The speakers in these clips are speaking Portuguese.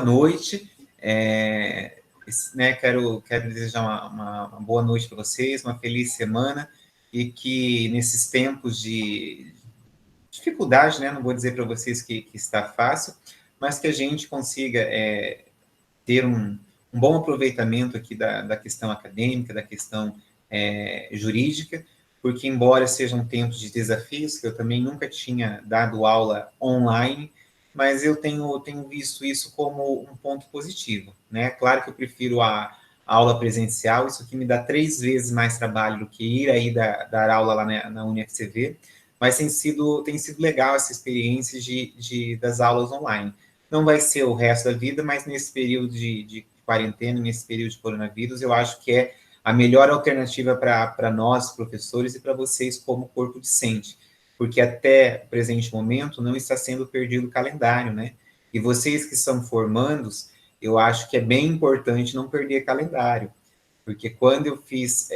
noite. Né, quero desejar uma boa noite para vocês, uma feliz semana, e que nesses tempos de dificuldade, né, não vou dizer para vocês que está fácil, mas que a gente consiga ter um bom aproveitamento aqui da questão acadêmica, da questão jurídica, porque embora sejam tempos de desafios, que eu também nunca tinha dado aula online, mas eu tenho visto isso como um ponto positivo, né? Claro que eu prefiro a aula presencial, isso aqui me dá 3 vezes mais trabalho do que ir aí dar aula lá na UniFCV, mas tem sido legal essa experiência das aulas online. Não vai ser o resto da vida, mas nesse período de quarentena, nesse período de coronavírus, eu acho que é a melhor alternativa para nós, professores, e para vocês como corpo docente, porque até o presente momento não está sendo perdido o calendário, né? E vocês que são formandos, eu acho que é bem importante não perder calendário, porque quando eu fiz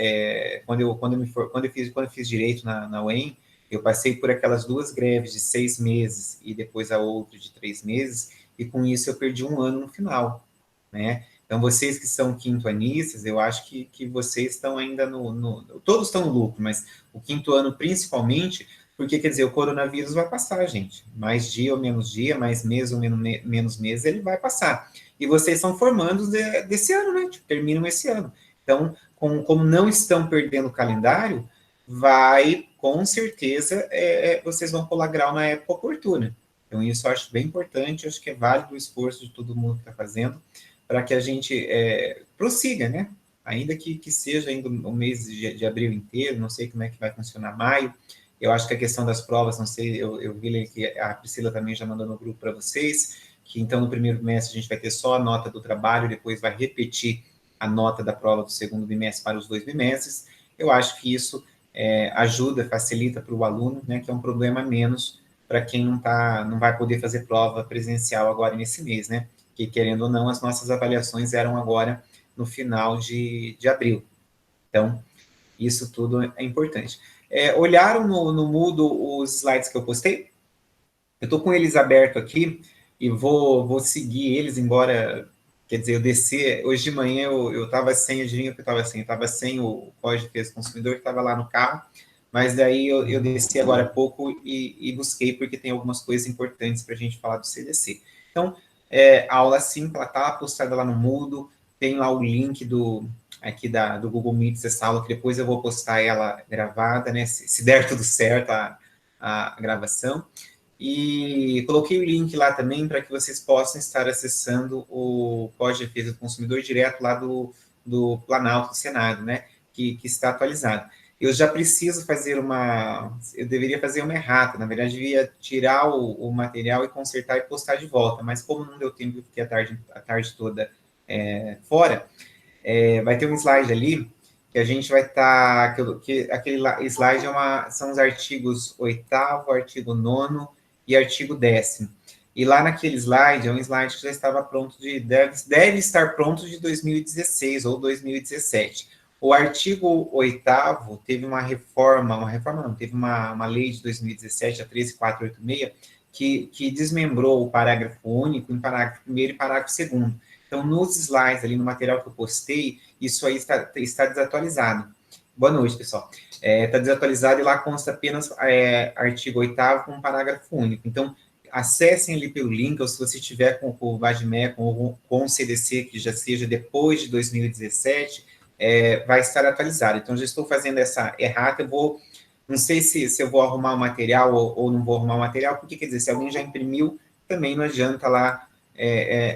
direito na UEM, eu passei por aquelas 2 greves de 6 meses e depois a outra de 3 meses, e com isso eu perdi 1 ano no final, né? Então, vocês que são quintoanistas, eu acho que vocês estão ainda todos estão no lucro, mas o 5º ano principalmente, porque, quer dizer, o coronavírus vai passar, gente. Mais dia ou menos dia, mais mês ou menos mês, ele vai passar. E vocês são formandos desse ano, né? Tipo, terminam esse ano. Então, como não estão perdendo o calendário, com certeza, vocês vão pular grau na época oportuna. Então, isso eu acho bem importante, acho que é válido o esforço de todo mundo que está fazendo, para que a gente prossiga, né? Ainda que seja ainda o mês de abril inteiro, não sei como é que vai funcionar maio. Eu acho que a questão das provas, não sei, eu vi que a Priscila também já mandou no grupo para vocês, que então no primeiro bimestre a gente vai ter só a nota do trabalho, depois vai repetir a nota da prova do segundo bimestre para os 2 bimestres. Eu acho que isso ajuda, facilita para o aluno, né, que é um problema menos para quem não vai poder fazer prova presencial agora nesse mês, né? Que, querendo ou não, as nossas avaliações eram agora no final de abril. Então, isso tudo é importante. Olharam no Moodle os slides que eu postei? Eu estou com eles abertos aqui e vou seguir eles, embora, quer dizer, eu descer, hoje de manhã eu estava sem, adivinha o que eu estava sem? Eu estava sem o Código de Defesa do Consumidor, que estava lá no carro, mas daí eu desci agora há pouco e busquei, porque tem algumas coisas importantes para a gente falar do CDC. Então, a aula 5, ela está postada lá no Moodle, tem lá o link do Google Meet dessa aula, que depois eu vou postar ela gravada, né, se der tudo certo a gravação. E coloquei o link lá também para que vocês possam estar acessando o Código de Defesa do Consumidor direto lá do Planalto do Senado, né, que está atualizado. Eu já preciso fazer eu deveria fazer uma errata, na verdade, devia tirar o material e consertar e postar de volta, mas como não deu tempo, eu fiquei a tarde toda fora, vai ter um slide ali que a gente vai estar, aquele slide são os artigos 8º, artigo 9º e artigo 10º. E lá naquele slide, é um slide que já estava pronto, deve estar pronto de 2016 ou 2017. O artigo 8º teve teve uma lei de 2017, a 13486, que desmembrou o parágrafo único em parágrafo 1º e parágrafo 2º. Então, nos slides ali, no material que eu postei, isso aí está desatualizado. Boa noite, pessoal. Está desatualizado e lá consta apenas artigo 8º com parágrafo único. Então, acessem ali pelo link, ou se você tiver com o VADME, com o CDC, que já seja depois de 2017, vai estar atualizado. Então, já estou fazendo essa errata, não sei se eu vou arrumar o material ou não vou arrumar o material, porque, quer dizer, se alguém já imprimiu, também não adianta lá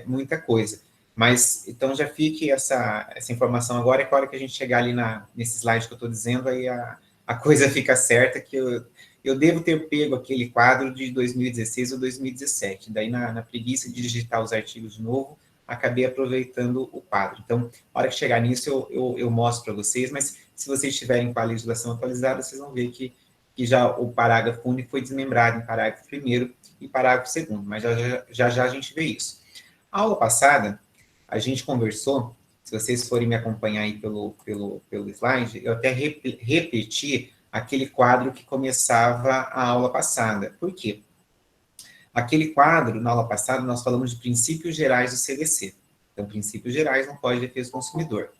muita coisa. Mas, então, já fique essa informação agora, que a hora que a gente chegar ali nesse slide que eu estou dizendo, aí a coisa fica certa, que eu devo ter pego aquele quadro de 2016 ou 2017. Daí, na preguiça de digitar os artigos de novo, acabei aproveitando o quadro. Então, a hora que chegar nisso, eu mostro para vocês, mas se vocês estiverem com a legislação atualizada, vocês vão ver que já o parágrafo único foi desmembrado em parágrafo 1º e parágrafo 2º, mas já a gente vê isso. A aula passada, a gente conversou, se vocês forem me acompanhar aí pelo slide, eu até repeti aquele quadro que começava a aula passada. Por quê? Aquele quadro, na aula passada, nós falamos de princípios gerais do CDC. Então, princípios gerais no Código de Defesa do Consumidor.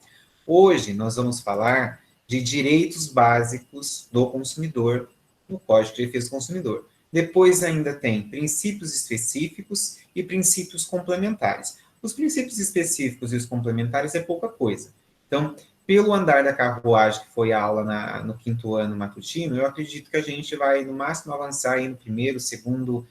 Hoje, nós vamos falar de direitos básicos do consumidor no Código de Defesa do Consumidor. Depois ainda tem princípios específicos e princípios complementares. Os princípios específicos e os complementares é pouca coisa. Então, pelo andar da carruagem, que foi a aula no 5º ano matutino, eu acredito que a gente vai, no máximo, avançar aí no primeiro, segundo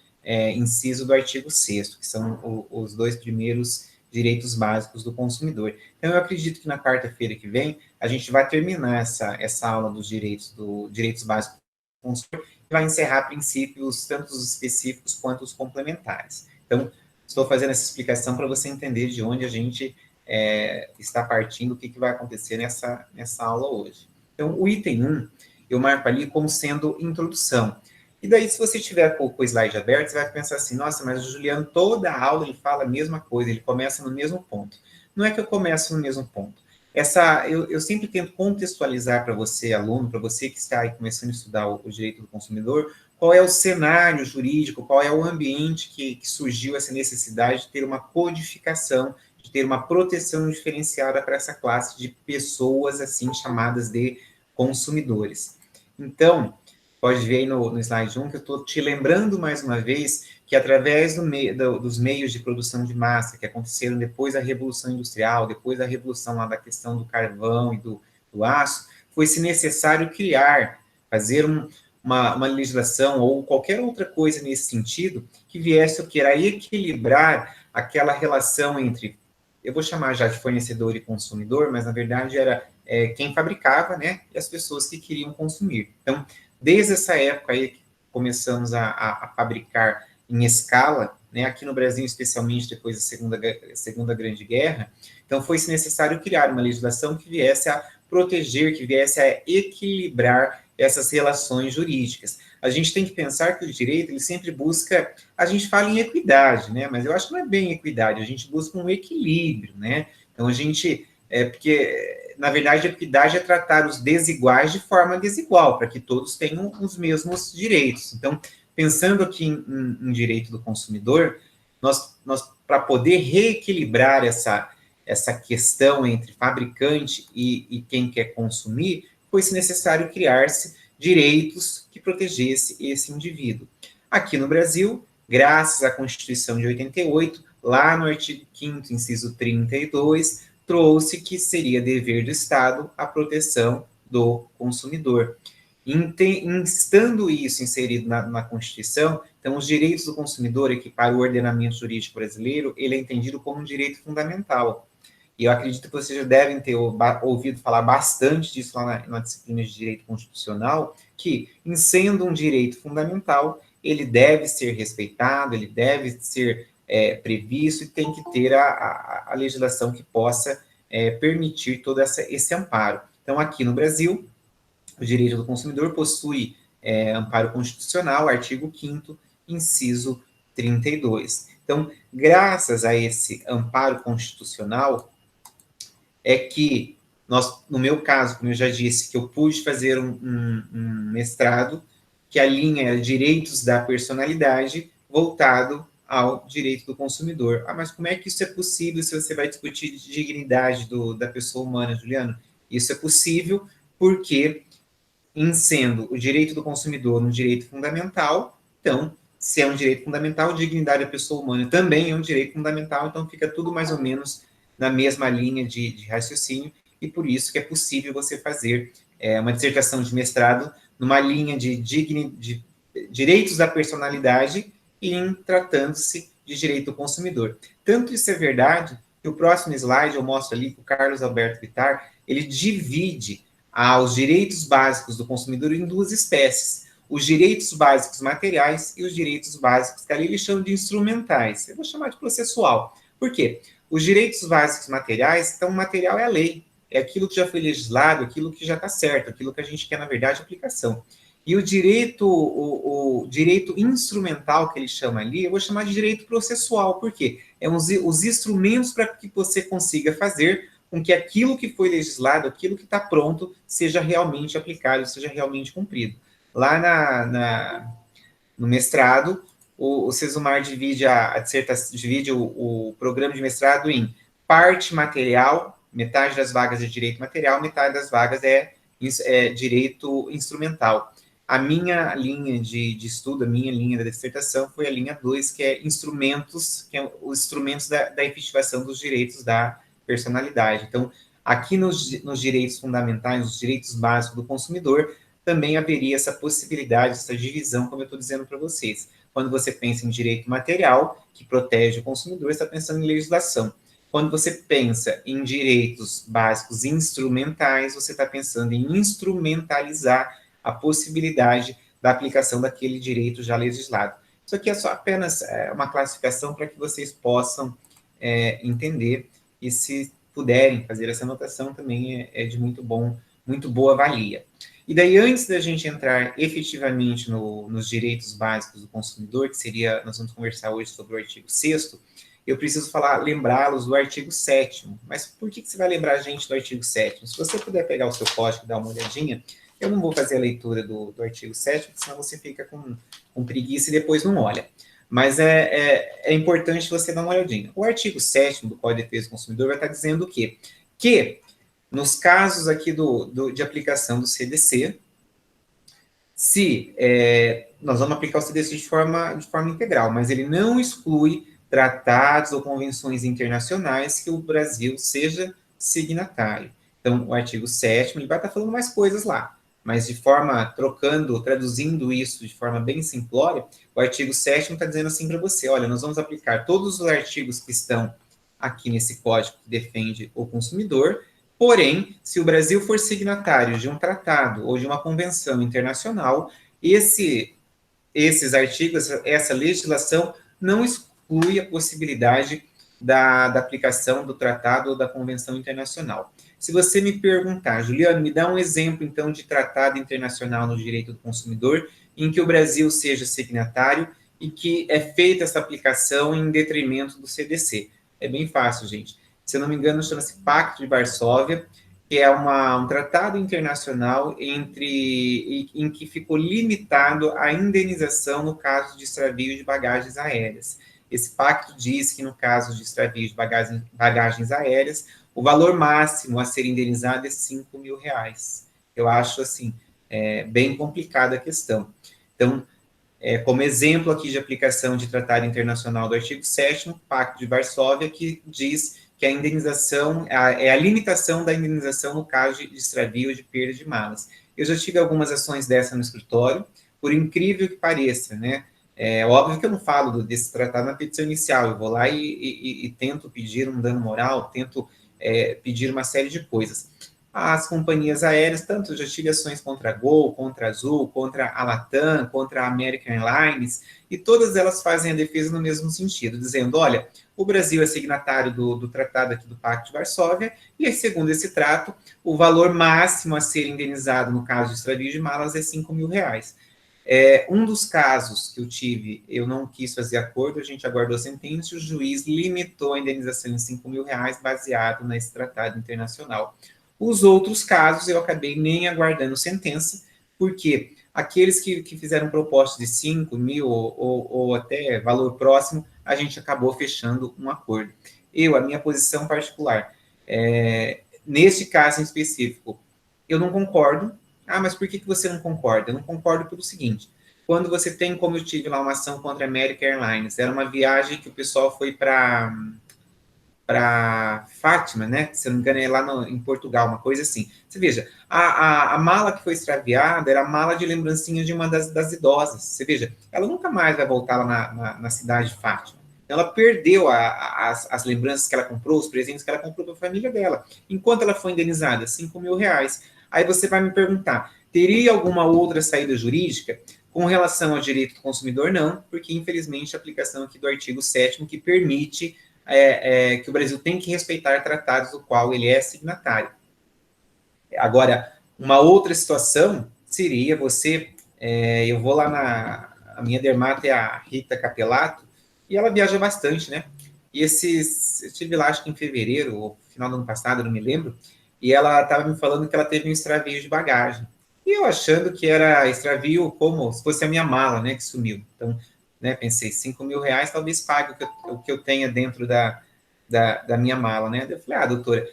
inciso do artigo 6º, que são os 2 primeiros direitos básicos do consumidor. Então, eu acredito que na quarta-feira que vem, a gente vai terminar essa aula dos direitos básicos do consumidor e vai encerrar princípios, tanto os específicos quanto os complementares. Então, estou fazendo essa explicação para você entender de onde a gente está partindo, o que vai acontecer nessa aula hoje. Então, o item 1, eu marco ali como sendo introdução. E daí, se você tiver com o slide aberto, você vai pensar assim, nossa, mas o Juliano, toda a aula, ele fala a mesma coisa, ele começa no mesmo ponto. Não é que eu começo no mesmo ponto. Eu sempre tento contextualizar para você, aluno, para você que está aí começando a estudar o direito do consumidor, qual é o cenário jurídico, qual é o ambiente que surgiu essa necessidade de ter uma codificação, de ter uma proteção diferenciada para essa classe de pessoas, assim, chamadas de consumidores. Então, pode ver aí no slide 1, que eu estou te lembrando mais uma vez que através dos meios de produção de massa que aconteceram depois da Revolução Industrial, depois da Revolução lá da questão do carvão e do aço, foi-se necessário fazer uma legislação ou qualquer outra coisa nesse sentido que viesse o que era equilibrar aquela relação entre, eu vou chamar já de fornecedor e consumidor, mas na verdade era quem fabricava, né, e as pessoas que queriam consumir. Então, desde essa época aí que começamos a fabricar em escala, né, aqui no Brasil, especialmente depois da Segunda Grande Guerra, então foi-se necessário criar uma legislação que viesse a proteger, que viesse a equilibrar essas relações jurídicas. A gente tem que pensar que o direito, ele sempre busca, a gente fala em equidade, né, mas eu acho que não é bem equidade, a gente busca um equilíbrio, né, então a gente, porque, na verdade, a equidade é tratar os desiguais de forma desigual, para que todos tenham os mesmos direitos. Então, pensando aqui em direito do consumidor, nós para poder reequilibrar essa questão entre fabricante e quem quer consumir, foi-se necessário criar-se direitos que protegesse esse indivíduo. Aqui no Brasil, graças à Constituição de 88, lá no artigo 5º, inciso 32, trouxe que seria dever do Estado a proteção do consumidor. Estando isso inserido na Constituição, então os direitos do consumidor, que para o ordenamento jurídico brasileiro, ele é entendido como um direito fundamental. E eu acredito que vocês já devem ter ouvido falar bastante disso lá na disciplina de Direito Constitucional, que, em sendo um direito fundamental, ele deve ser respeitado, ele deve ser previsto e tem que ter a legislação que possa permitir todo esse amparo. Então, aqui no Brasil, o direito do consumidor possui amparo constitucional, artigo 5º, inciso 32. Então, graças a esse amparo constitucional, é que no meu caso, como eu já disse, que eu pude fazer um mestrado que alinha direitos da personalidade voltado ao direito do consumidor. Ah, mas como é que isso é possível se você vai discutir dignidade da pessoa humana, Juliano? Isso é possível porque, em sendo o direito do consumidor um direito fundamental, então, se é um direito fundamental, a dignidade da pessoa humana também é um direito fundamental, então fica tudo mais ou menos na mesma linha de raciocínio, e por isso que é possível você fazer uma dissertação de mestrado numa linha de direitos da personalidade e tratando-se de direito do consumidor. Tanto isso é verdade que o próximo slide eu mostro ali que o Carlos Alberto Bittar, ele divide os direitos básicos do consumidor em duas espécies: os direitos básicos materiais e os direitos básicos, que ali eles chamam de instrumentais. Eu vou chamar de processual. Por quê? Os direitos básicos materiais, então, o material é a lei, é aquilo que já foi legislado, aquilo que já está certo, aquilo que a gente quer, na verdade, aplicação. E o direito instrumental, que ele chama ali, eu vou chamar de direito processual, por quê? Os instrumentos para que você consiga fazer com que aquilo que foi legislado, aquilo que está pronto, seja realmente aplicado, seja realmente cumprido. Lá no mestrado, o Sesumar divide a dissertação, divide o programa de mestrado em parte material, metade das vagas é direito material, metade das vagas é direito instrumental. A minha linha de estudo, a minha linha da dissertação foi a linha 2, que é instrumentos, que é os instrumentos da efetivação dos direitos da personalidade. Então, aqui nos direitos fundamentais, nos direitos básicos do consumidor, também haveria essa possibilidade, essa divisão, como eu estou dizendo para vocês. Quando você pensa em direito material, que protege o consumidor, você está pensando em legislação. Quando você pensa em direitos básicos instrumentais, você está pensando em instrumentalizar a possibilidade da aplicação daquele direito já legislado. Isso aqui é só apenas uma classificação para que vocês possam entender, e se puderem fazer essa anotação também é de muito boa valia. E daí, antes da gente entrar efetivamente nos direitos básicos do consumidor, que seria, nós vamos conversar hoje sobre o artigo 6º, eu preciso lembrá-los do artigo 7º. Mas por que você vai lembrar a gente do artigo 7º? Se você puder pegar o seu código e dar uma olhadinha, eu não vou fazer a leitura do artigo 7º, senão você fica com preguiça e depois não olha. Mas é importante você dar uma olhadinha. O artigo 7º do Código de Defesa do Consumidor vai estar dizendo o quê? Que, nos casos aqui de aplicação do CDC, se nós vamos aplicar o CDC de forma integral, mas ele não exclui tratados ou convenções internacionais que o Brasil seja signatário. Então, o artigo 7º, ele vai estar falando mais coisas lá, mas de forma, traduzindo isso de forma bem simplória, o artigo 7º está dizendo assim para você, olha, nós vamos aplicar todos os artigos que estão aqui nesse código que defende o consumidor, porém, se o Brasil for signatário de um tratado ou de uma convenção internacional, esses artigos, essa legislação não exclui a possibilidade da aplicação do tratado ou da convenção internacional. Se você me perguntar, Juliano, me dá um exemplo, então, de tratado internacional no direito do consumidor em que o Brasil seja signatário e que é feita essa aplicação em detrimento do CDC. É bem fácil, gente. Se eu não me engano, chama-se Pacto de Varsóvia, que é um tratado internacional em que ficou limitado a indenização no caso de extravio de bagagens aéreas. Esse pacto diz que, no caso de extravio de bagagens aéreas, o valor máximo a ser indenizado é R$5.000. Eu acho, assim, bem complicada a questão. Então, como exemplo aqui de aplicação de tratado internacional do artigo 7º, Pacto de Varsóvia, que diz que a indenização, é a limitação da indenização no caso de extravio ou de perda de malas. Eu já tive algumas ações dessa no escritório, por incrível que pareça, né? É óbvio que eu não falo desse tratado na petição inicial, eu vou lá e tento pedir um dano moral, tento pedir uma série de coisas. As companhias aéreas, tanto eu já tive ações contra a Gol, contra a Azul, contra a Latam, contra a American Airlines, e todas elas fazem a defesa no mesmo sentido, dizendo, olha, o Brasil é signatário do tratado aqui do Pacto de Varsóvia, e segundo esse trato, o valor máximo a ser indenizado no caso de extravio de malas é R$5.000. Um dos casos que eu tive, eu não quis fazer acordo, a gente aguardou a sentença, e o juiz limitou a indenização em R$5.000 baseado nesse tratado internacional. Os outros casos eu acabei nem aguardando sentença, porque aqueles que fizeram propostas de 5 mil ou até valor próximo, a gente acabou fechando um acordo. A minha posição particular, neste caso em específico, eu não concordo. Mas por que você não concorda? Eu não concordo pelo seguinte, quando você tem, como eu tive lá, uma ação contra a American Airlines, era uma viagem que o pessoal foi para Fátima, né? Se eu não me engano, é lá em Portugal, uma coisa assim. Você veja, a mala que foi extraviada era a mala de lembrancinha de uma das idosas. Você veja, ela nunca mais vai voltar lá na cidade de Fátima. Ela perdeu as lembranças que ela comprou, os presentes que ela comprou para a família dela. Enquanto ela foi indenizada, R$5.000. Aí você vai me perguntar, teria alguma outra saída jurídica? Com relação ao direito do consumidor, não, porque, infelizmente, a aplicação aqui do artigo 7º que permite que o Brasil tem que respeitar tratados do qual ele é signatário. Agora, uma outra situação seria você... eu vou lá a minha dermato é a Rita Capelato, e ela viaja bastante, né? E eu estive lá, acho que em fevereiro, ou final do ano passado, não me lembro, e ela estava me falando que ela teve um extravio de bagagem. E eu achando que era extravio como se fosse a minha mala, né, que sumiu. Então, né? Pensei, 5 mil reais talvez pague o que eu tenha dentro da minha mala, né? Eu falei, doutora,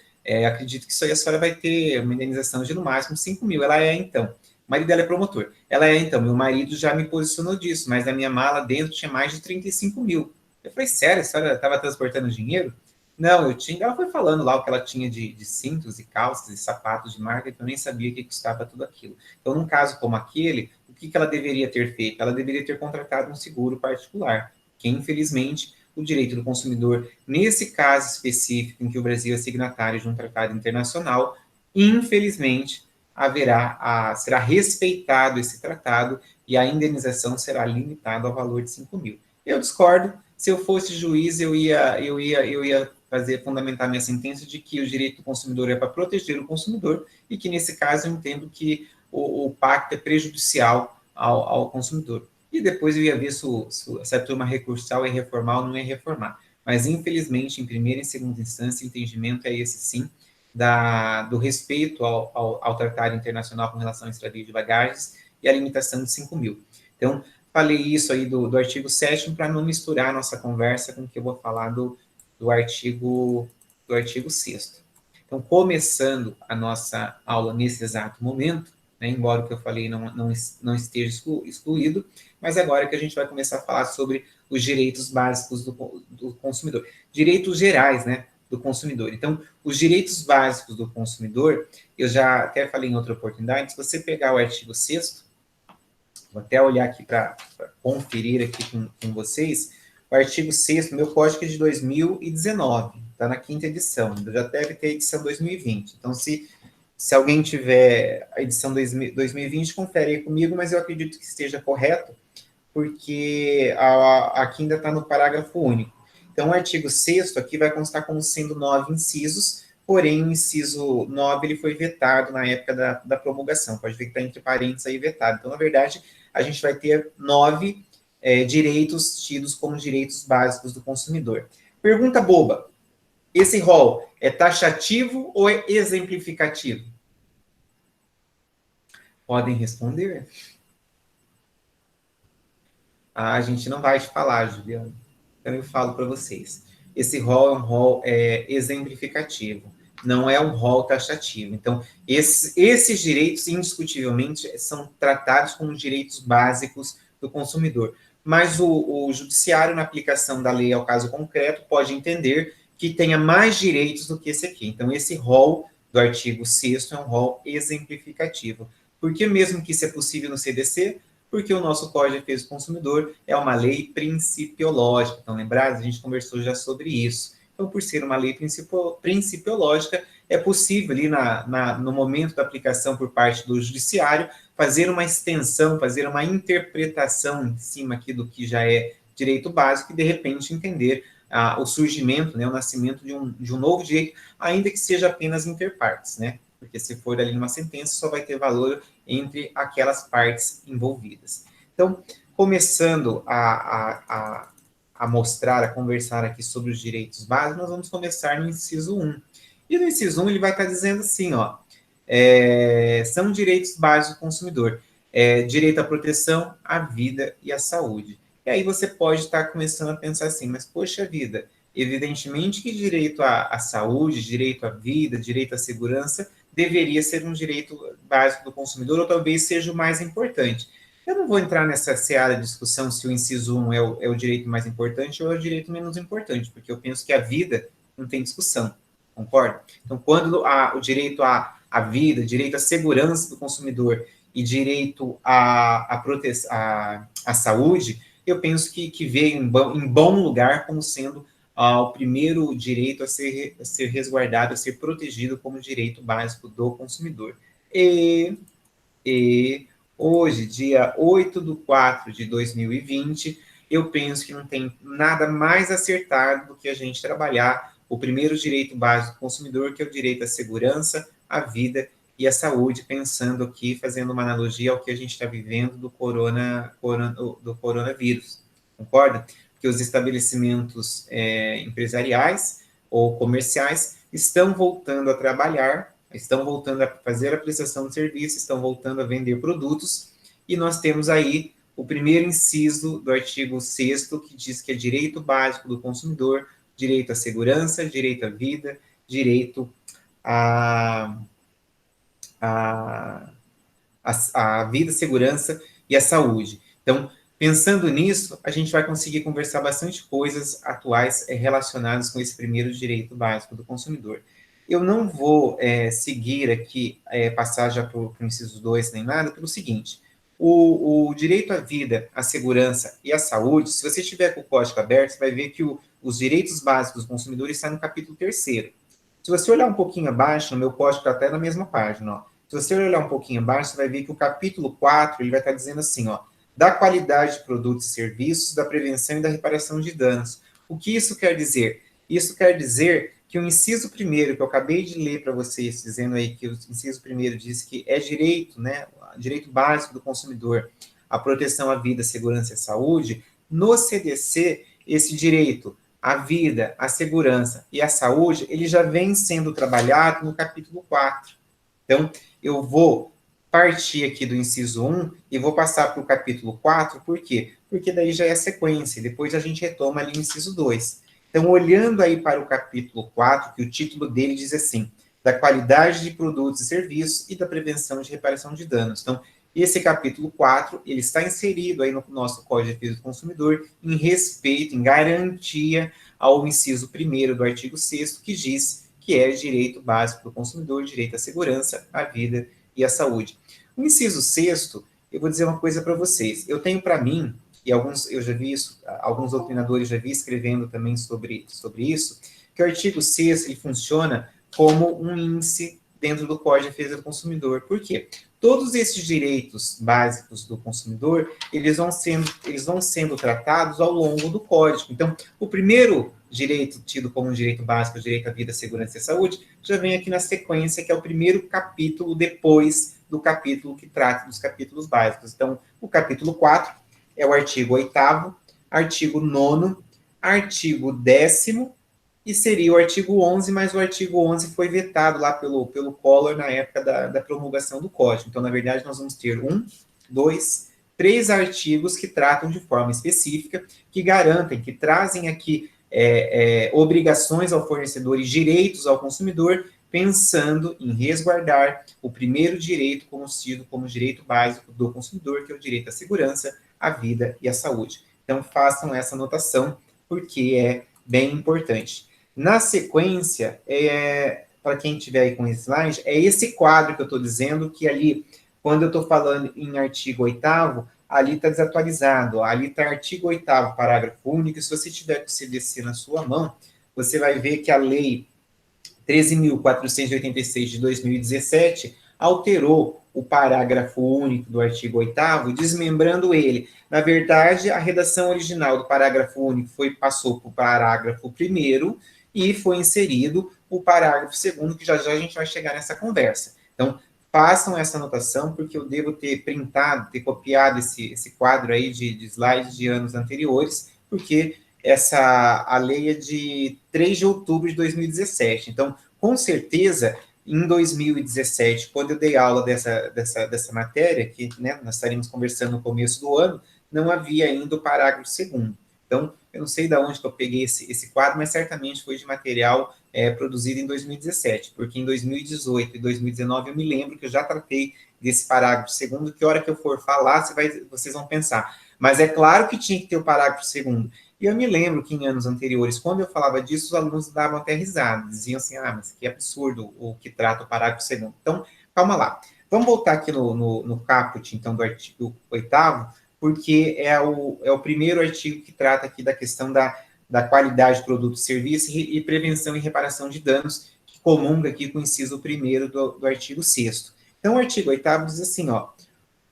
acredito que isso aí a senhora vai ter uma indenização de no máximo 5 mil. Ela então. O marido dela é promotor. Ela então. Meu marido já me posicionou disso, mas na minha mala dentro tinha mais de 35 mil. Eu falei, sério, a senhora estava transportando dinheiro? Não, eu tinha. Ela foi falando lá o que ela tinha de cintos e calças e sapatos de marca, que eu nem sabia que custava tudo aquilo. Então, num caso como aquele, o que ela deveria ter feito? Ela deveria ter contratado um seguro particular, que infelizmente o direito do consumidor, nesse caso específico em que o Brasil é signatário de um tratado internacional, infelizmente será respeitado esse tratado e a indenização será limitada ao valor de 5 mil. Eu discordo. Se eu fosse juiz, eu ia fundamentar minha sentença de que o direito do consumidor é para proteger o consumidor e que, nesse caso, eu entendo que o pacto é prejudicial ao consumidor. E depois eu ia ver se essa turma recursal é reformar ou não é reformar. Mas, infelizmente, em primeira e segunda instância, o entendimento é esse sim, do respeito ao tratado internacional com relação à extravio de bagagens e a limitação de 5 mil. Então, falei isso aí do artigo 7º para não misturar a nossa conversa com o que eu vou falar do artigo 6º. Então, começando a nossa aula nesse exato momento, né, embora o que eu falei não esteja excluído, mas agora que a gente vai começar a falar sobre os direitos básicos do consumidor. Direitos gerais, né, do consumidor. Então, os direitos básicos do consumidor, eu já até falei em outra oportunidade, se você pegar o artigo 6º, vou até olhar aqui para conferir aqui com vocês, o artigo 6º, meu código é de 2019, está na 5ª edição, já deve ter a edição 2020. Então, se alguém tiver a edição 2020, confere aí comigo, mas eu acredito que esteja correto, porque aqui ainda está no parágrafo único. Então, o artigo 6º aqui vai constar como sendo 9 incisos, porém o inciso 9 ele foi vetado na época da promulgação, pode ver que está entre parênteses aí vetado. Então, na verdade, a gente vai ter 9 direitos tidos como direitos básicos do consumidor. Pergunta boba, esse rol é taxativo ou é exemplificativo? Podem responder. A gente não vai te falar, Juliana. Então eu falo para vocês. Esse rol é um rol exemplificativo, não é um rol taxativo. Então, esses direitos, indiscutivelmente, são tratados como direitos básicos do consumidor. Mas o judiciário, na aplicação da lei ao caso concreto, pode entender que tenha mais direitos do que esse aqui. Então, esse rol do artigo 6º é um rol exemplificativo. Porque mesmo que isso é possível no CDC, porque o nosso Código de Defesa do Consumidor é uma lei principiológica. Então, lembrados, a gente conversou já sobre isso. Então, por ser uma lei principiológica, é possível ali no momento da aplicação por parte do judiciário fazer uma extensão, fazer uma interpretação em cima aqui do que já é direito básico e, de repente, entender o surgimento, né, o nascimento de um novo direito, ainda que seja apenas interpartes, né? Porque se for ali numa sentença, só vai ter valor entre aquelas partes envolvidas. Então, começando a mostrar, a conversar aqui sobre os direitos básicos, nós vamos começar no inciso 1. E no inciso 1 ele vai estar dizendo assim, ó, são direitos básicos do consumidor, direito à proteção, à vida e à saúde. E aí você pode estar começando a pensar assim, mas poxa vida, evidentemente que direito à saúde, direito à vida, direito à segurança deveria ser um direito básico do consumidor, ou talvez seja o mais importante. Eu não vou entrar nessa seara de discussão se o inciso 1 é o direito mais importante ou é o direito menos importante, porque eu penso que a vida não tem discussão, concorda? Então, quando o direito à vida, direito à segurança do consumidor e direito à saúde, eu penso que veio em bom lugar como sendo o primeiro direito a ser resguardado, a ser protegido como direito básico do consumidor. E hoje, dia 8/4/2020, eu penso que não tem nada mais acertado do que a gente trabalhar o primeiro direito básico do consumidor, que é o direito à segurança, à vida e à saúde, pensando aqui, fazendo uma analogia ao que a gente está vivendo do coronavírus. Concorda? Que os estabelecimentos empresariais ou comerciais estão voltando a trabalhar, estão voltando a fazer a prestação de serviço, estão voltando a vender produtos, e nós temos aí o primeiro inciso do artigo 6º, que diz que é direito básico do consumidor, direito à segurança, direito à vida, direito à, à, à vida, segurança e à saúde. Então, pensando nisso, a gente vai conseguir conversar bastante coisas atuais relacionadas com esse primeiro direito básico do consumidor. Eu não vou seguir aqui, passar já para o inciso 2 nem nada, pelo seguinte: o direito à vida, à segurança e à saúde, se você estiver com o código aberto, você vai ver que os direitos básicos dos consumidores estão no capítulo 3º. Se você olhar um pouquinho abaixo, no meu código está até na mesma página, ó. Se você olhar um pouquinho abaixo, você vai ver que o capítulo 4, ele vai estar dizendo assim, ó, da qualidade de produtos e serviços, da prevenção e da reparação de danos. O que isso quer dizer? Isso quer dizer que o inciso 1º, que eu acabei de ler para vocês, dizendo aí que o inciso 1º diz que é direito, né, direito básico do consumidor, a proteção à vida, segurança e saúde, no CDC, esse direito à vida, à segurança e à saúde, ele já vem sendo trabalhado no capítulo 4. Então, eu vou partir aqui do inciso 1 e vou passar para o capítulo 4, por quê? Porque daí já é a sequência, depois a gente retoma ali o inciso 2. Então, olhando aí para o capítulo 4, que o título dele diz assim, da qualidade de produtos e serviços e da prevenção de reparação de danos. Então, esse capítulo 4, ele está inserido aí no nosso Código de Defesa do Consumidor em respeito, em garantia ao inciso 1º do artigo 6º, que diz que é direito básico do consumidor, direito à segurança, à vida e à saúde. O inciso 6º, eu vou dizer uma coisa para vocês. Eu tenho para mim, e eu já vi isso, alguns doutrinadores já vi escrevendo também sobre isso, que o artigo 6º ele funciona como um índice dentro do Código de Defesa do Consumidor. Por quê? Todos esses direitos básicos do consumidor, eles vão sendo tratados ao longo do código. Então, o primeiro direito tido como um direito básico, o direito à vida, segurança e saúde, já vem aqui na sequência, que é o primeiro capítulo depois do capítulo que trata dos capítulos básicos. Então, o capítulo 4 é o artigo 8º, artigo 9º, artigo 10º, e seria o artigo 11, mas o artigo 11 foi vetado lá pelo Collor na época da promulgação do Código. Então, na verdade, nós vamos ter 1, 2, 3 artigos que tratam de forma específica, que garantem, que trazem aqui obrigações ao fornecedor e direitos ao consumidor, pensando em resguardar o primeiro direito conhecido como direito básico do consumidor, que é o direito à segurança, à vida e à saúde. Então, façam essa anotação, porque é bem importante. Na sequência, para quem estiver aí com o slide, é esse quadro que eu estou dizendo, que ali, quando eu estou falando em artigo 8º, ali está desatualizado. Ali está artigo 8º, parágrafo único, e se você tiver com o CDC na sua mão, você vai ver que a lei 13.486 de 2017 alterou o parágrafo único do artigo 8º, desmembrando ele. Na verdade, a redação original do parágrafo único passou para o parágrafo 1º e foi inserido o parágrafo 2º, que já já a gente vai chegar nessa conversa. Então, façam essa anotação, porque eu devo ter printado, ter copiado esse quadro aí de slides de anos anteriores, porque a lei é de 3 de outubro de 2017. Então, com certeza, em 2017, quando eu dei aula dessa matéria, que né, nós estaríamos conversando no começo do ano, não havia ainda o parágrafo 2º. Então, eu não sei de onde que eu peguei esse quadro, mas certamente foi de material produzido em 2017, porque em 2018 e 2019 eu me lembro que eu já tratei desse parágrafo 2º, que a hora que eu for falar, vocês vão pensar. Mas é claro que tinha que ter o parágrafo 2º. E eu me lembro que em anos anteriores, quando eu falava disso, os alunos davam até risada, diziam assim, mas que absurdo o que trata o parágrafo 2º. Então, calma lá. Vamos voltar aqui no caput, então, do artigo 8º, porque é o primeiro artigo que trata aqui da questão da qualidade de produto e serviço e prevenção e reparação de danos, que comunga aqui com o inciso 1º do artigo 6º. Então, o artigo 8º diz assim,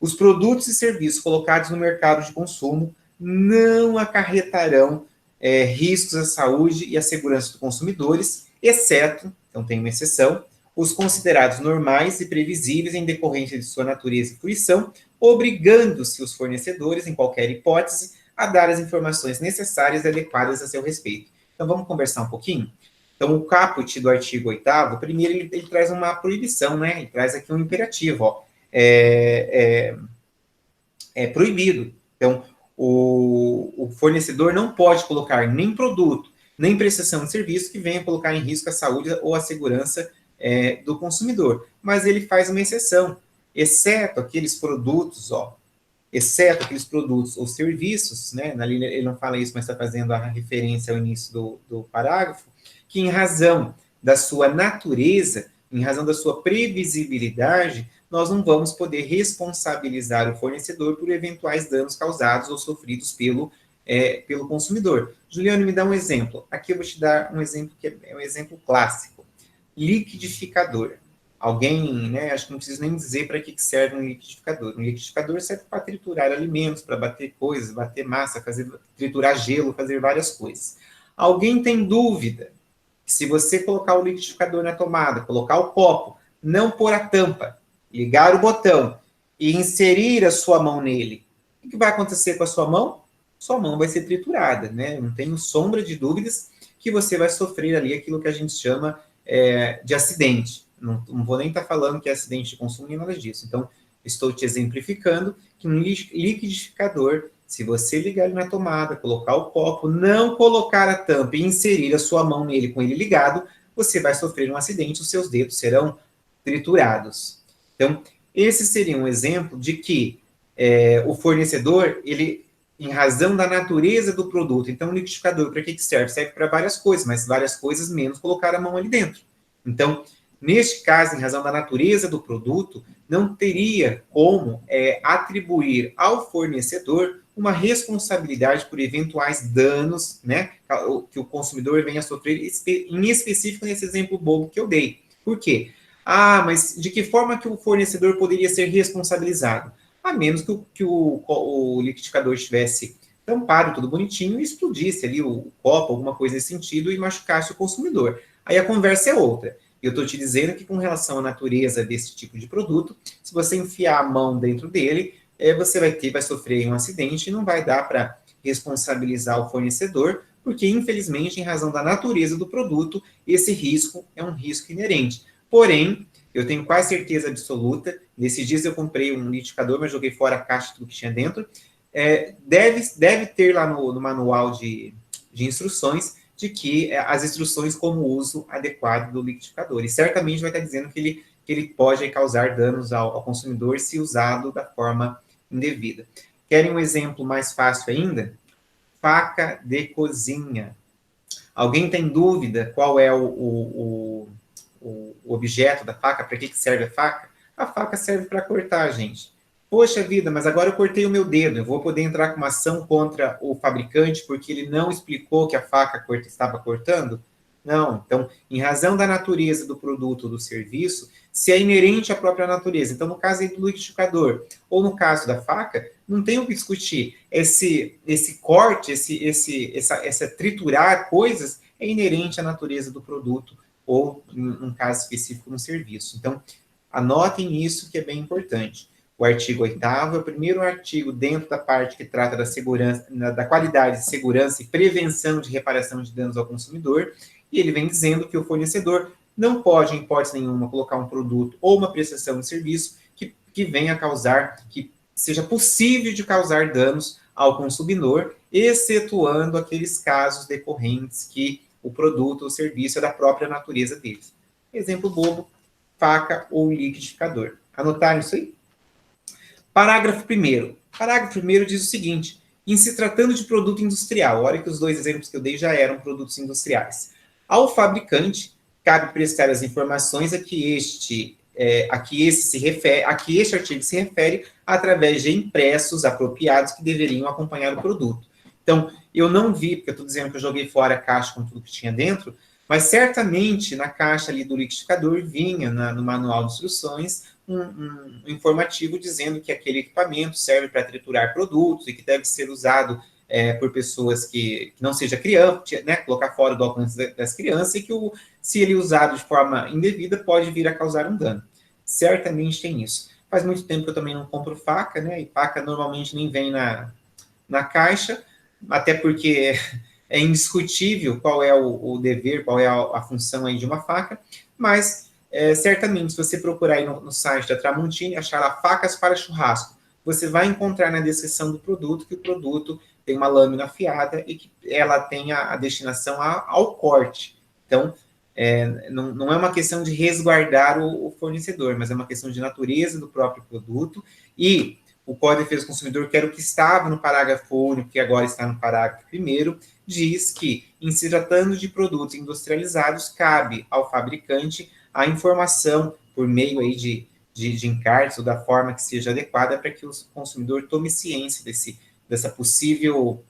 os produtos e serviços colocados no mercado de consumo não acarretarão riscos à saúde e à segurança dos consumidores, exceto, então tem uma exceção, os considerados normais e previsíveis em decorrência de sua natureza e fruição, obrigando-se os fornecedores, em qualquer hipótese, a dar as informações necessárias e adequadas a seu respeito. Então, vamos conversar um pouquinho? Então, o caput do artigo 8º, primeiro, ele traz uma proibição, né? Ele traz aqui um imperativo, é proibido Então, o fornecedor não pode colocar nem produto, nem prestação de serviço que venha colocar em risco a saúde ou a segurança do consumidor. Mas ele faz uma exceção, exceto aqueles produtos, ou serviços, né? Na linha ele não fala isso, mas está fazendo a referência ao início do parágrafo, que em razão da sua natureza, em razão da sua previsibilidade, nós não vamos poder responsabilizar o fornecedor por eventuais danos causados ou sofridos pelo consumidor. Juliano, me dá um exemplo. Aqui eu vou te dar um exemplo que é um exemplo clássico. Liquidificador. Alguém, né, acho que não preciso nem dizer para que serve um liquidificador. Um liquidificador serve para triturar alimentos, para bater coisas, bater massa, triturar gelo, fazer várias coisas. Alguém tem dúvida? Se você colocar o liquidificador na tomada, colocar o copo, não pôr a tampa, ligar o botão e inserir a sua mão nele, o que vai acontecer com a sua mão? Sua mão vai ser triturada, né? Não tenho sombra de dúvidas que você vai sofrer ali aquilo que a gente chama de acidente. Não vou nem estar falando que é acidente de consumo nem nada disso. Então, estou te exemplificando que um liquidificador, se você ligar ele na tomada, colocar o copo, não colocar a tampa e inserir a sua mão nele com ele ligado, você vai sofrer um acidente, os seus dedos serão triturados. Então, esse seria um exemplo de que o fornecedor, ele, em razão da natureza do produto, então o liquidificador, para que serve? Serve para várias coisas, mas várias coisas menos colocar a mão ali dentro. Então, neste caso, em razão da natureza do produto, não teria como atribuir ao fornecedor uma responsabilidade por eventuais danos, né, que o consumidor venha a sofrer, em específico nesse exemplo bobo que eu dei. Por quê? Mas de que forma que o fornecedor poderia ser responsabilizado? A menos que o liquidificador estivesse tampado, tudo bonitinho, e explodisse ali o copo, alguma coisa nesse sentido, e machucasse o consumidor. Aí a conversa é outra. Eu estou te dizendo que com relação à natureza desse tipo de produto, se você enfiar a mão dentro dele, você vai sofrer um acidente e não vai dar para responsabilizar o fornecedor, porque infelizmente, em razão da natureza do produto, esse risco é um risco inerente. Porém, eu tenho quase certeza absoluta, nesses dias eu comprei um liquidificador, mas joguei fora a caixa do que tinha dentro, deve ter lá no manual de instruções de que as instruções como o uso adequado do liquidificador. E certamente vai estar dizendo que ele pode causar danos ao consumidor se usado da forma indevida. Querem um exemplo mais fácil ainda? Faca de cozinha. Alguém tem dúvida qual é o objeto da faca? Para que serve a faca? A faca serve para cortar, gente. Poxa vida, mas agora eu cortei o meu dedo, eu vou poder entrar com uma ação contra o fabricante porque ele não explicou que a faca estava cortando? Não. Então, em razão da natureza do produto ou do serviço, se é inerente à própria natureza, então no caso aí do liquidificador, ou no caso da faca, não tem o que discutir. Esse corte, essa triturar coisas é inerente à natureza do produto, ou, num caso específico, no serviço. Então, anotem isso que é bem importante. O artigo 8º é o primeiro artigo dentro da parte que trata da segurança, da qualidade, segurança e prevenção de reparação de danos ao consumidor, e ele vem dizendo que o fornecedor não pode, em hipótese nenhuma, colocar um produto ou uma prestação de serviço que venha a causar, que seja possível de causar danos ao consumidor, excetuando aqueles casos decorrentes que o produto ou serviço é da própria natureza deles. Exemplo bobo, faca ou liquidificador. Anotaram isso aí? Parágrafo 1º. Parágrafo 1º diz o seguinte: em se tratando de produto industrial, olha que os dois exemplos que eu dei já eram produtos industriais. Ao fabricante, cabe prestar as informações a que este artigo se refere através de impressos apropriados que deveriam acompanhar o produto. Então, eu não vi, porque eu estou dizendo que eu joguei fora a caixa com tudo que tinha dentro, mas certamente na caixa ali do liquidificador vinha no manual de instruções um informativo dizendo que aquele equipamento serve para triturar produtos e que deve ser usado por pessoas que não seja criança, né, colocar fora do alcance das crianças, e que se ele usado de forma indevida pode vir a causar um dano. Certamente tem isso. Faz muito tempo que eu também não compro faca, né, e faca normalmente nem vem na caixa, até porque é indiscutível qual é o dever, qual é a função aí de uma faca, mas certamente, se você procurar aí no site da Tramontina, achar lá facas para churrasco, você vai encontrar na descrição do produto que o produto tem uma lâmina afiada e que ela tem a destinação ao corte. Então, não é uma questão de resguardar o fornecedor, mas é uma questão de natureza do próprio produto. E o Código de Defesa do Consumidor, que era o que estava no parágrafo único, que agora está no parágrafo 1º, diz que, em se tratando de produtos industrializados, cabe ao fabricante a informação por meio aí de encartes ou da forma que seja adequada para que o consumidor tome ciência dessa possível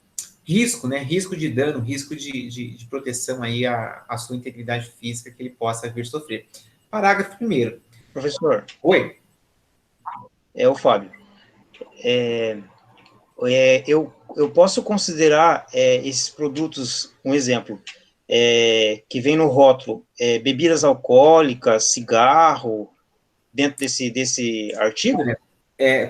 risco, né? Risco de dano, risco de proteção aí à sua integridade física que ele possa vir sofrer. Parágrafo 1º. Professor. Oi. É o Fábio. Eu posso considerar esses produtos, um exemplo, que vem no rótulo, bebidas alcoólicas, cigarro, dentro desse artigo?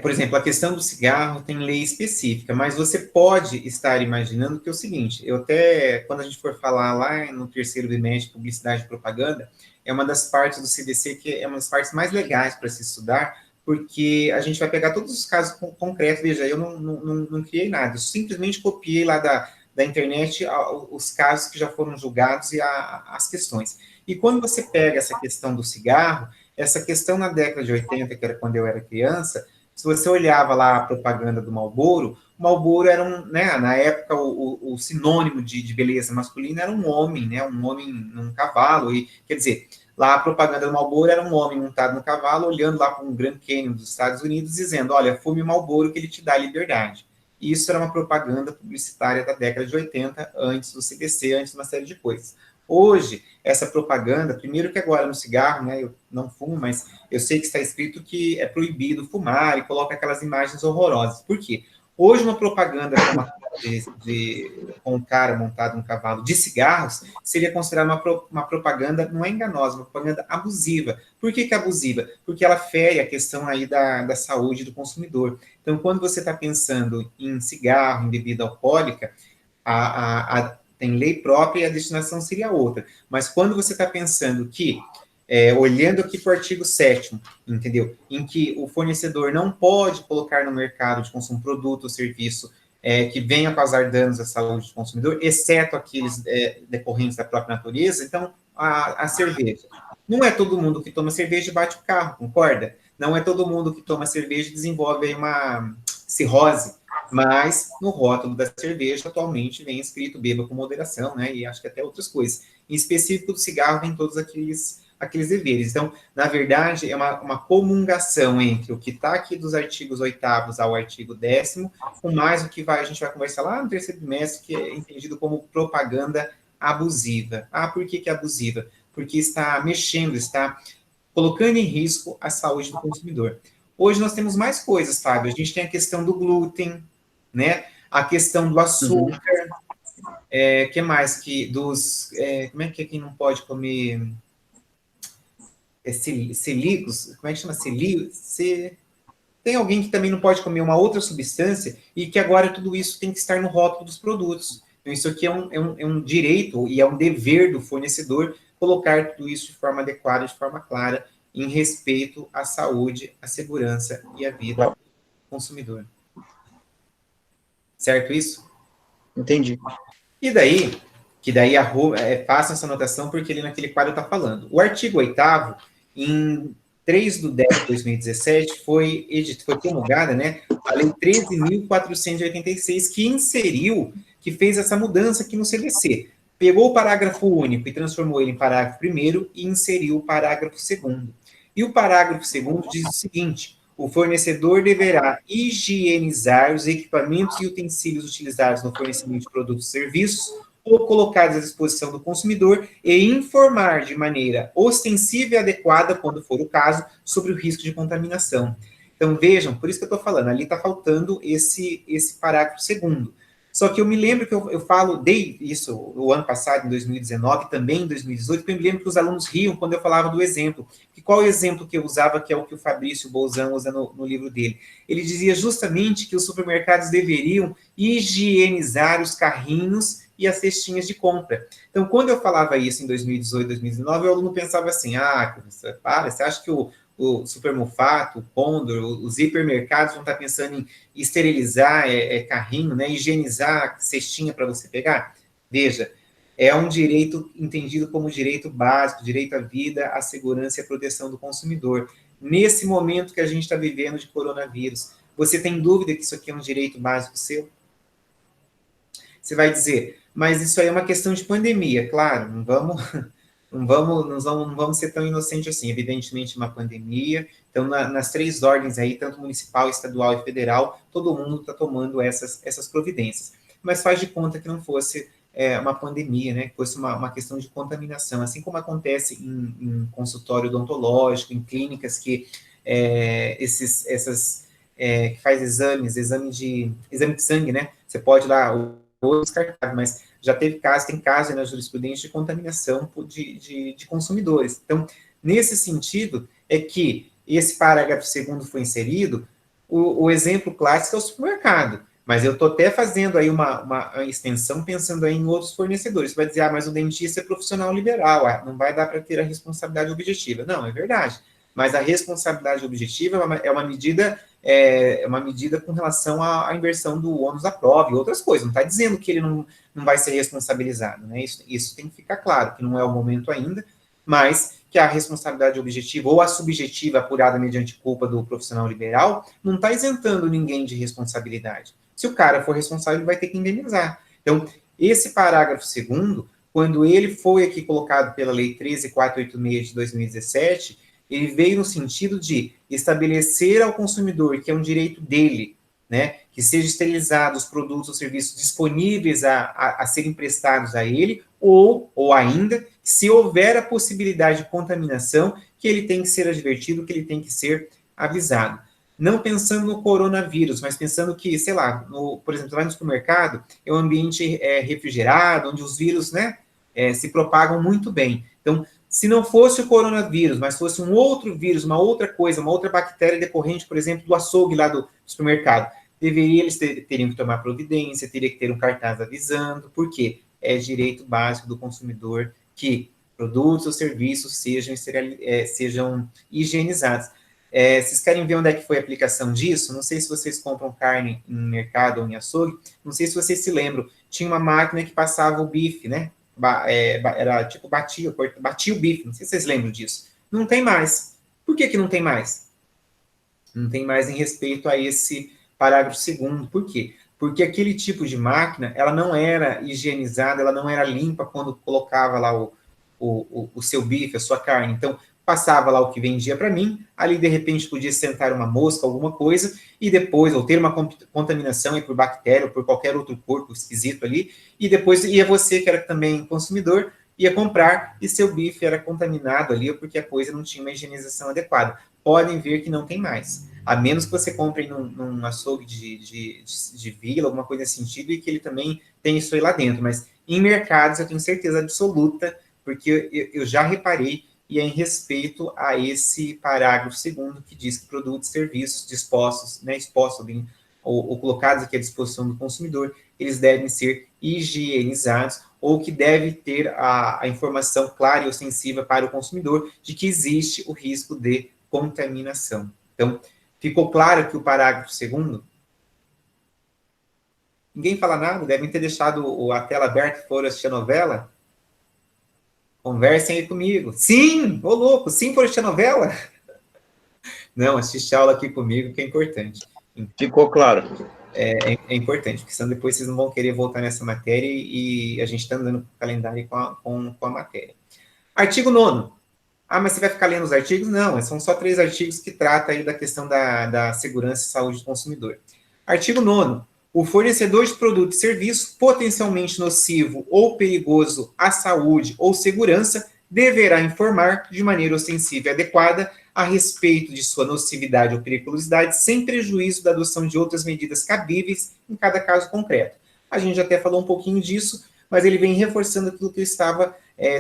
Por exemplo, a questão do cigarro tem lei específica, mas você pode estar imaginando que é o seguinte, eu até, quando a gente for falar lá no terceiro bimestre de publicidade e propaganda, é uma das partes do CDC que é uma das partes mais legais para se estudar, porque a gente vai pegar todos os casos concretos, veja, eu não criei nada, eu simplesmente copiei lá da internet os casos que já foram julgados e as questões. E quando você pega essa questão do cigarro, essa questão na década de 80, que era quando eu era criança, se você olhava lá a propaganda do Marlboro, o Marlboro era né, na época, o sinônimo de beleza masculina era um homem, né, um homem num cavalo, e, quer dizer, lá a propaganda do Marlboro era um homem montado no cavalo, olhando lá para um Grand Canyon dos Estados Unidos, dizendo, olha, fume Marlboro que ele te dá liberdade. E isso era uma propaganda publicitária da década de 80, antes do CDC, antes de uma série de coisas. Hoje, essa propaganda, primeiro que agora no cigarro, né, eu não fumo, mas eu sei que está escrito que é proibido fumar e coloca aquelas imagens horrorosas. Por quê? Hoje, uma propaganda com um cara montado num cavalo de cigarros seria considerada uma propaganda, não é enganosa, uma propaganda abusiva. Por que abusiva? Porque ela fere a questão aí da saúde do consumidor. Então, quando você está pensando em cigarro, em bebida alcoólica, tem lei própria e a destinação seria outra. Mas quando você está pensando que, olhando aqui para o artigo 7º, entendeu? Em que o fornecedor não pode colocar no mercado de consumo produto ou serviço que venha causar danos à saúde do consumidor, exceto aqueles decorrentes da própria natureza, então, a cerveja. Não é todo mundo que toma cerveja e bate o carro, concorda? Não é todo mundo que toma cerveja e desenvolve aí uma cirrose, mas no rótulo da cerveja atualmente vem escrito beba com moderação, né? E acho que até outras coisas. Em específico do cigarro vem todos aqueles deveres. Então, na verdade, é uma comungação entre o que está aqui dos artigos 8º ao artigo 10º, com mais o que a gente vai conversar lá no terceiro trimestre, que é entendido como propaganda abusiva. Ah, por que é abusiva? Porque está mexendo, está colocando em risco a saúde do consumidor. Hoje nós temos mais coisas, Fábio. A gente tem a questão do glúten, né? A questão do açúcar, que mais que como é que quem não pode comer celíacos? Como é que chama? Tem alguém que também não pode comer uma outra substância e que agora tudo isso tem que estar no rótulo dos produtos. Então, isso aqui é um direito e é um dever do fornecedor colocar tudo isso de forma adequada, de forma clara, em respeito à saúde, à segurança e à vida do consumidor. Certo isso? Entendi. E daí, façam essa anotação porque ele naquele quadro está falando. O artigo 8º, em 3/10/2017, foi promulgada, né, a Lei 13.486, que fez essa mudança aqui no CDC. Pegou o parágrafo único e transformou ele em parágrafo 1º e inseriu o parágrafo 2º. E o parágrafo 2º diz o seguinte: o fornecedor deverá higienizar os equipamentos e utensílios utilizados no fornecimento de produtos e serviços ou colocados à disposição do consumidor e informar de maneira ostensiva e adequada, quando for o caso, sobre o risco de contaminação. Então, vejam, por isso que eu estou falando, ali está faltando esse parágrafo 2º. Só que eu me lembro que dei isso o ano passado, em 2019, também em 2018, porque eu me lembro que os alunos riam quando eu falava do exemplo. E qual é o exemplo que eu usava, que é o que o Fabrício Bolzan usa no livro dele? Ele dizia justamente que os supermercados deveriam higienizar os carrinhos e as cestinhas de compra. Então, quando eu falava isso em 2018, 2019, o aluno pensava assim, professor, você acha que o o Supermufato, o Condor, os hipermercados vão estar pensando em esterilizar carrinho, né, higienizar cestinha para você pegar? Veja, é um direito entendido como direito básico, direito à vida, à segurança e à proteção do consumidor. Nesse momento que a gente está vivendo de coronavírus, você tem dúvida que isso aqui é um direito básico seu? Você vai dizer, mas isso aí é uma questão de pandemia, claro, não vamos ser tão inocentes assim, evidentemente uma pandemia, então nas três ordens aí, tanto municipal, estadual e federal, todo mundo está tomando essas providências, mas faz de conta que não fosse uma pandemia, né, que fosse uma questão de contaminação, assim como acontece em consultório odontológico, em clínicas que que faz exame de sangue, né, você pode lá, ou descartado, mas já tem casos na jurisprudência de contaminação de consumidores. Então, nesse sentido, é que esse parágrafo 2º foi inserido, o exemplo clássico é o supermercado, mas eu estou até fazendo aí uma extensão pensando aí em outros fornecedores. Você vai dizer, mas o dentista é profissional liberal, não vai dar para ter a responsabilidade objetiva. Não, é verdade, mas a responsabilidade objetiva é uma medida com relação à inversão do ônus da prova e outras coisas. Não está dizendo que ele não vai ser responsabilizado, né? Isso tem que ficar claro, que não é o momento ainda, mas que a responsabilidade objetiva ou a subjetiva apurada mediante culpa do profissional liberal não está isentando ninguém de responsabilidade. Se o cara for responsável, ele vai ter que indenizar. Então, esse parágrafo 2º, quando ele foi aqui colocado pela Lei 13.486 de 2017, ele veio no sentido de estabelecer ao consumidor, que é um direito dele, né, que seja esterilizados os produtos ou serviços disponíveis a serem prestados a ele, ou ainda, se houver a possibilidade de contaminação, que ele tem que ser advertido, que ele tem que ser avisado. Não pensando no coronavírus, mas pensando que, sei lá, por exemplo, vai no supermercado, é um ambiente refrigerado, onde os vírus, né, se propagam muito bem. Então, se não fosse o coronavírus, mas fosse um outro vírus, uma outra coisa, uma outra bactéria decorrente, por exemplo, do açougue lá do supermercado, eles teriam que tomar providência, teria que ter um cartaz avisando, porque é direito básico do consumidor que produtos ou serviços sejam higienizados. Vocês querem ver onde é que foi a aplicação disso? Não sei se vocês compram carne em mercado ou em açougue, não sei se vocês se lembram, tinha uma máquina que passava o bife, né? Era tipo, batia o bife, não sei se vocês lembram disso. Não tem mais. Por que não tem mais? Não tem mais em respeito a esse parágrafo 2º. Por quê? Porque aquele tipo de máquina, ela não era higienizada, ela não era limpa quando colocava lá o seu bife, a sua carne. Então, passava lá o que vendia para mim, ali de repente podia sentar uma mosca, alguma coisa, e depois, ou ter uma contaminação por bactéria, ou por qualquer outro corpo esquisito ali, e depois ia você, que era também consumidor, ia comprar, e seu bife era contaminado ali, porque a coisa não tinha uma higienização adequada. Podem ver que não tem mais. A menos que você compre num açougue de vila, alguma coisa nesse sentido, e que ele também tem isso aí lá dentro. Mas em mercados eu tenho certeza absoluta, porque eu já reparei, e é em respeito a esse parágrafo 2º, que diz que produtos e serviços dispostos, né, expostos ou colocados aqui à disposição do consumidor, eles devem ser higienizados, ou que deve ter a informação clara e ostensiva para o consumidor de que existe o risco de contaminação. Então, ficou claro que o parágrafo 2º? Ninguém fala nada? Devem ter deixado a tela aberta e foram assistir a novela? Conversem aí comigo. Sim! Ô louco, sim, foram assistir a novela? Não, assiste a aula aqui comigo, que é importante. Ficou claro. É importante, porque senão depois vocês não vão querer voltar nessa matéria e a gente está andando com o calendário com a matéria. Artigo 9º. Mas você vai ficar lendo os artigos? Não, são só 3 artigos que tratam aí da questão da segurança e saúde do consumidor. Artigo 9º. O fornecedor de produto e serviço potencialmente nocivo ou perigoso à saúde ou segurança deverá informar de maneira ostensiva e adequada a respeito de sua nocividade ou periculosidade, sem prejuízo da adoção de outras medidas cabíveis em cada caso concreto. A gente até falou um pouquinho disso, mas ele vem reforçando aquilo que eu estava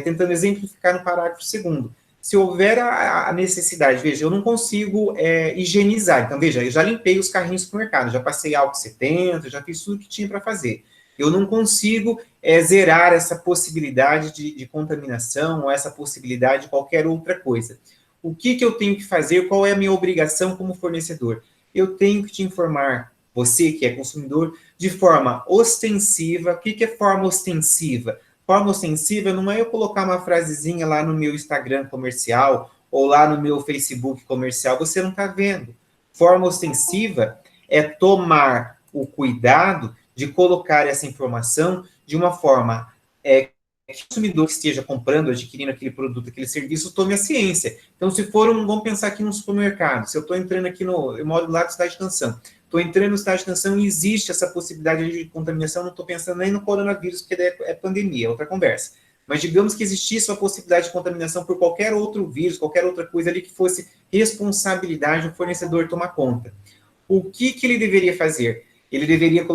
tentando exemplificar no parágrafo 2º. Se houver a necessidade, veja, eu não consigo higienizar. Então, veja, eu já limpei os carrinhos do supermercado, já passei álcool 70, já fiz tudo que tinha para fazer. Eu não consigo zerar essa possibilidade de contaminação ou essa possibilidade de qualquer outra coisa. O que eu tenho que fazer? Qual é a minha obrigação como fornecedor? Eu tenho que te informar, você que é consumidor, de forma ostensiva. O que é forma ostensiva? Forma ostensiva não é eu colocar uma frasezinha lá no meu Instagram comercial ou lá no meu Facebook comercial, você não está vendo. Forma ostensiva é tomar o cuidado de colocar essa informação de uma forma que o consumidor que esteja comprando, adquirindo aquele produto, aquele serviço, tome a ciência. Então, se for vamos pensar aqui no supermercado, se eu estou entrando aqui eu moro lá do Cidade de Canção, estou entrando no Cidade de Canção e existe essa possibilidade de contaminação, não estou pensando nem no coronavírus, porque é pandemia, é outra conversa. Mas digamos que existisse a possibilidade de contaminação por qualquer outro vírus, qualquer outra coisa ali que fosse responsabilidade do fornecedor tomar conta. O que ele deveria fazer? Ele deveria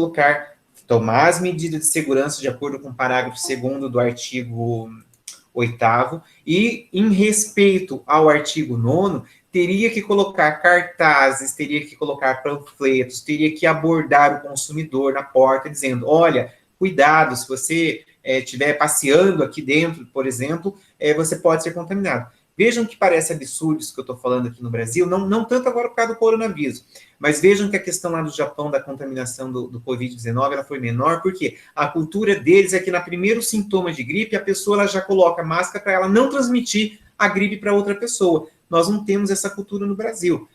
tomar as medidas de segurança de acordo com o parágrafo 2º do artigo 8º e, em respeito ao artigo 9º, teria que colocar cartazes, teria que colocar panfletos, teria que abordar o consumidor na porta, dizendo, olha, cuidado, se você estiver passeando aqui dentro, por exemplo, você pode ser contaminado. Vejam que parece absurdo isso que eu estou falando aqui no Brasil, não tanto agora por causa do coronavírus, mas vejam que a questão lá do Japão da contaminação do Covid-19, ela foi menor, porque a cultura deles é que na primeiro sintoma de gripe, a pessoa ela já coloca máscara para ela não transmitir a gripe para outra pessoa. Nós não temos essa cultura no Brasil.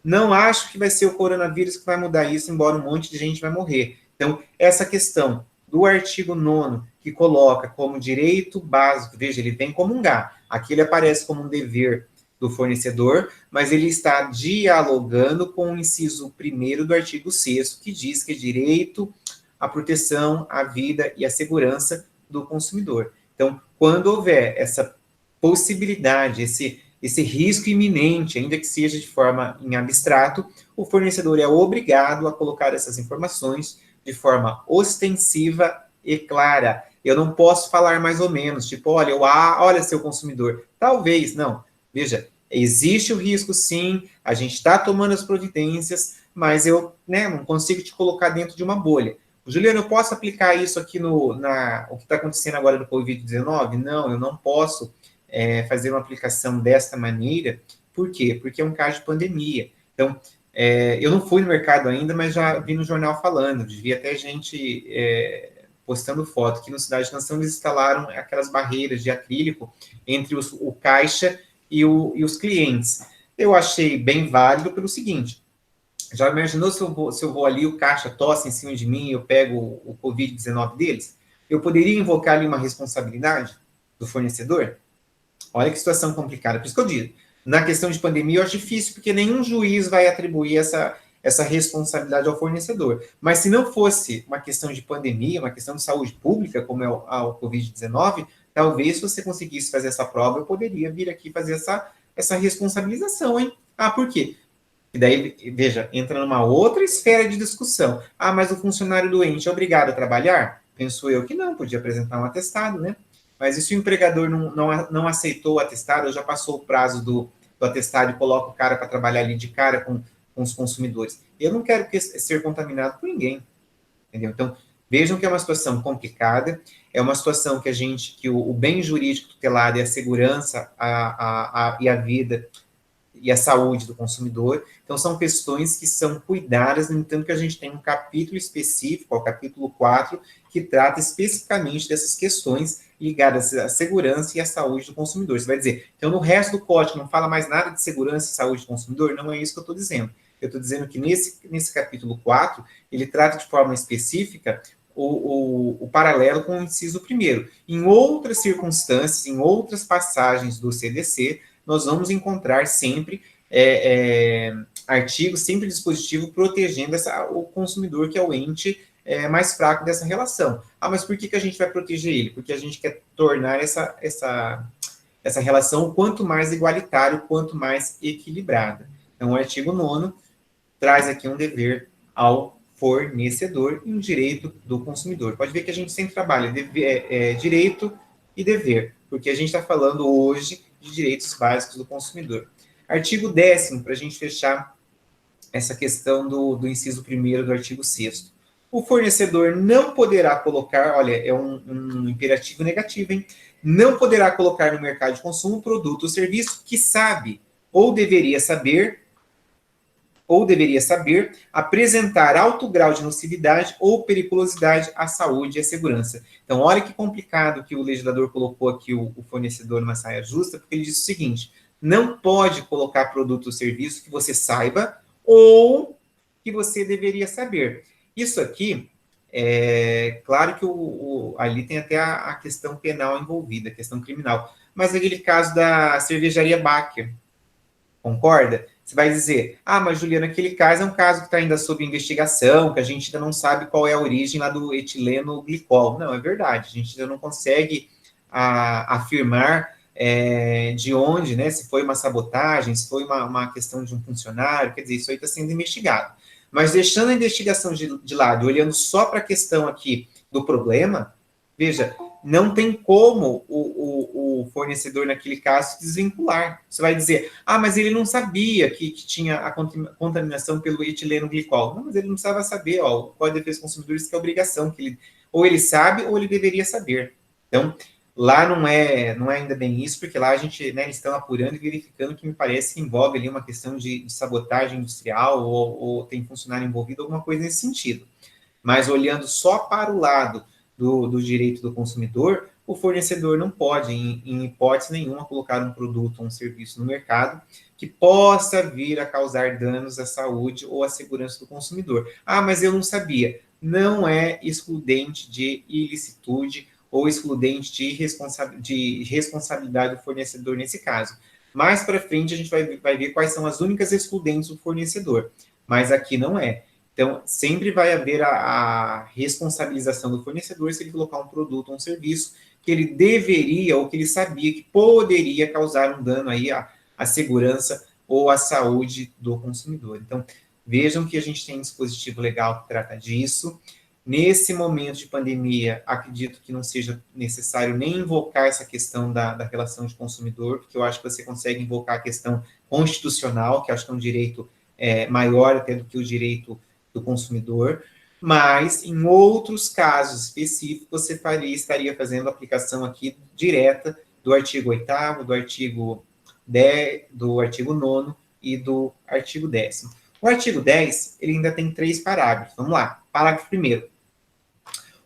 Não acho que vai ser o coronavírus que vai mudar isso, embora um monte de gente vai morrer. Então, essa questão do artigo 9º, que coloca como direito básico, veja, ele vem como um H, aqui ele aparece como um dever do fornecedor, mas ele está dialogando com o inciso 1º do artigo 6º, que diz que é direito à proteção, à vida e à segurança do consumidor. Então, quando houver essa possibilidade, esse risco iminente, ainda que seja de forma em abstrato, o fornecedor é obrigado a colocar essas informações de forma ostensiva e clara. Eu não posso falar mais ou menos, tipo, olha, seu consumidor. Talvez, não. Veja, existe o risco, sim, a gente está tomando as providências, mas eu não consigo te colocar dentro de uma bolha. Juliano, eu posso aplicar isso aqui o que está acontecendo agora no Covid-19? Não, eu não posso fazer uma aplicação desta maneira. Por quê? Porque é um caso de pandemia. Então, eu não fui no mercado ainda, mas já vi no jornal falando, devia até gente postando foto, que no Cidade de Canção eles instalaram aquelas barreiras de acrílico entre o caixa e os clientes. Eu achei bem válido pelo seguinte, já imaginou se eu vou ali, o caixa tosse em cima de mim e eu pego o Covid-19 deles? Eu poderia invocar ali uma responsabilidade do fornecedor? Olha que situação complicada. Por isso que eu digo, na questão de pandemia eu acho difícil, porque nenhum juiz vai atribuir essa responsabilidade ao fornecedor. Mas se não fosse uma questão de pandemia, uma questão de saúde pública, como é o Covid-19, talvez se você conseguisse fazer essa prova, eu poderia vir aqui fazer essa responsabilização, hein? Por quê? E daí, veja, entra numa outra esfera de discussão. Mas o funcionário doente é obrigado a trabalhar? Penso eu que não, podia apresentar um atestado, né? Mas e se o empregador não aceitou o atestado, ou já passou o prazo do atestado e coloca o cara para trabalhar ali de cara com os consumidores? Eu não quero ser contaminado por ninguém, entendeu? Então, vejam que é uma situação complicada, é uma situação que o bem jurídico tutelado é a segurança e a vida e a saúde do consumidor. Então, são questões que são cuidadas, no entanto que a gente tem um capítulo específico, o capítulo 4, que trata especificamente dessas questões ligadas à segurança e à saúde do consumidor. Você vai dizer, então no resto do código não fala mais nada de segurança e saúde do consumidor? Não é isso que eu estou dizendo. Eu estou dizendo que nesse capítulo 4, ele trata de forma específica o paralelo com o inciso 1º. Em outras circunstâncias, em outras passagens do CDC, nós vamos encontrar sempre artigos, sempre dispositivo protegendo o consumidor, que é o ente mais fraco dessa relação. Mas por que a gente vai proteger ele? Porque a gente quer tornar essa relação o quanto mais igualitária, o quanto mais equilibrada. Então, o artigo 9º traz aqui um dever ao fornecedor e um direito do consumidor. Pode ver que a gente sempre trabalha direito e dever, porque a gente está falando hoje de direitos básicos do consumidor. Artigo 10º, para a gente fechar essa questão do inciso 1º do artigo 6º. O fornecedor não poderá colocar, olha, é um imperativo negativo, hein? Não poderá colocar no mercado de consumo produto ou serviço que sabe ou deveria saber apresentar alto grau de nocividade ou periculosidade à saúde e à segurança. Então, olha que complicado que o legislador colocou aqui o fornecedor numa saia justa, porque ele disse o seguinte: não pode colocar produto ou serviço que você saiba ou que você deveria saber. Isso aqui, claro que ali tem até a questão penal envolvida, a questão criminal, mas aquele caso da cervejaria Baker, concorda? Você vai dizer, mas Juliana, aquele caso é um caso que está ainda sob investigação, que a gente ainda não sabe qual é a origem lá do etileno glicol. Não, é verdade, a gente ainda não consegue afirmar de onde, né, se foi uma sabotagem, se foi uma questão de um funcionário, quer dizer, isso aí está sendo investigado. Mas deixando a investigação de lado, olhando só para a questão aqui do problema, veja, não tem como o fornecedor, naquele caso, desvincular. Você vai dizer, mas ele não sabia que tinha a contaminação pelo etileno glicol. Não, mas ele não precisava saber, o Código de Defesa do Consumidor diz que é obrigação, que ou ele sabe ou ele deveria saber. Então, lá não é ainda bem isso, porque lá a gente, né, estão apurando e verificando que me parece que envolve ali uma questão de sabotagem industrial ou tem funcionário envolvido, alguma coisa nesse sentido. Mas olhando só para o lado do direito do consumidor, o fornecedor não pode, em hipótese nenhuma, colocar um produto ou um serviço no mercado que possa vir a causar danos à saúde ou à segurança do consumidor. Mas eu não sabia. Não é excludente de ilicitude ou excludente de responsabilidade do fornecedor nesse caso. Mais para frente, a gente vai ver quais são as únicas excludentes do fornecedor, mas aqui não é. Então, sempre vai haver a responsabilização do fornecedor se ele colocar um produto ou um serviço que ele deveria ou que ele sabia que poderia causar um dano aí à segurança ou à saúde do consumidor. Então, vejam que a gente tem um dispositivo legal que trata disso. Nesse momento de pandemia, acredito que não seja necessário nem invocar essa questão da relação de consumidor, porque eu acho que você consegue invocar a questão constitucional, que acho que é um direito maior até do que o direito do consumidor, mas em outros casos específicos você estaria fazendo aplicação aqui direta do artigo 8º, do artigo 10, do artigo 9º e do artigo 10º. O artigo 10, ele ainda tem 3 parágrafos. Vamos lá. Parágrafo 1º.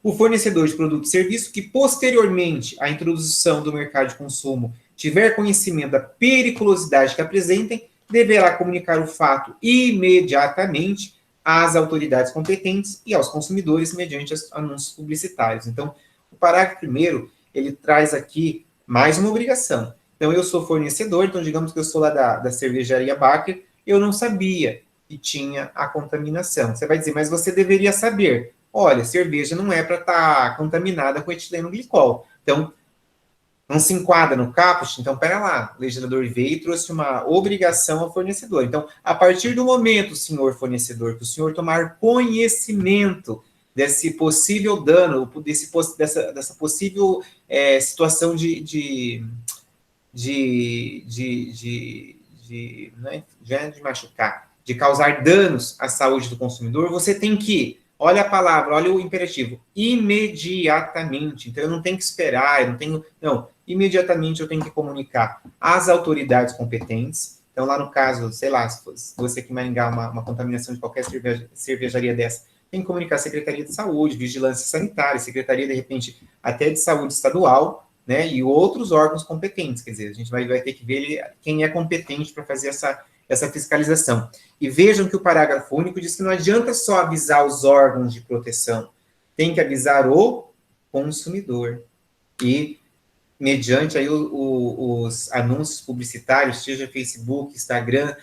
O fornecedor de produto e serviço que posteriormente à introdução do mercado de consumo tiver conhecimento da periculosidade que apresentem, deverá comunicar o fato imediatamente às autoridades competentes e aos consumidores mediante anúncios publicitários. Então, o parágrafo 1º, ele traz aqui mais uma obrigação. Então, eu sou fornecedor, então digamos que eu sou lá da cervejaria Baker, eu não sabia que tinha a contaminação. Você vai dizer, mas você deveria saber. Olha, cerveja não é para estar contaminada com etileno glicol. Então, não se enquadra no caput, então, pera lá, o legislador veio e trouxe uma obrigação ao fornecedor. Então, a partir do momento, senhor fornecedor, que o senhor tomar conhecimento desse possível dano, dessa possível situação de machucar, de causar danos à saúde do consumidor, você tem que, olha a palavra, olha o imperativo, imediatamente. Então, eu não tenho que esperar, imediatamente eu tenho que comunicar às autoridades competentes. Então, lá no caso, sei lá, se você aqui em Maringá, uma contaminação de qualquer cervejaria dessa, tem que comunicar à Secretaria de Saúde, Vigilância Sanitária, Secretaria, de repente, até de Saúde Estadual, né, e outros órgãos competentes. Quer dizer, a gente vai ter que ver quem é competente para fazer essa fiscalização. E vejam que o parágrafo único diz que não adianta só avisar os órgãos de proteção, tem que avisar o consumidor. E, mediante aí os anúncios publicitários, seja Facebook, Instagram,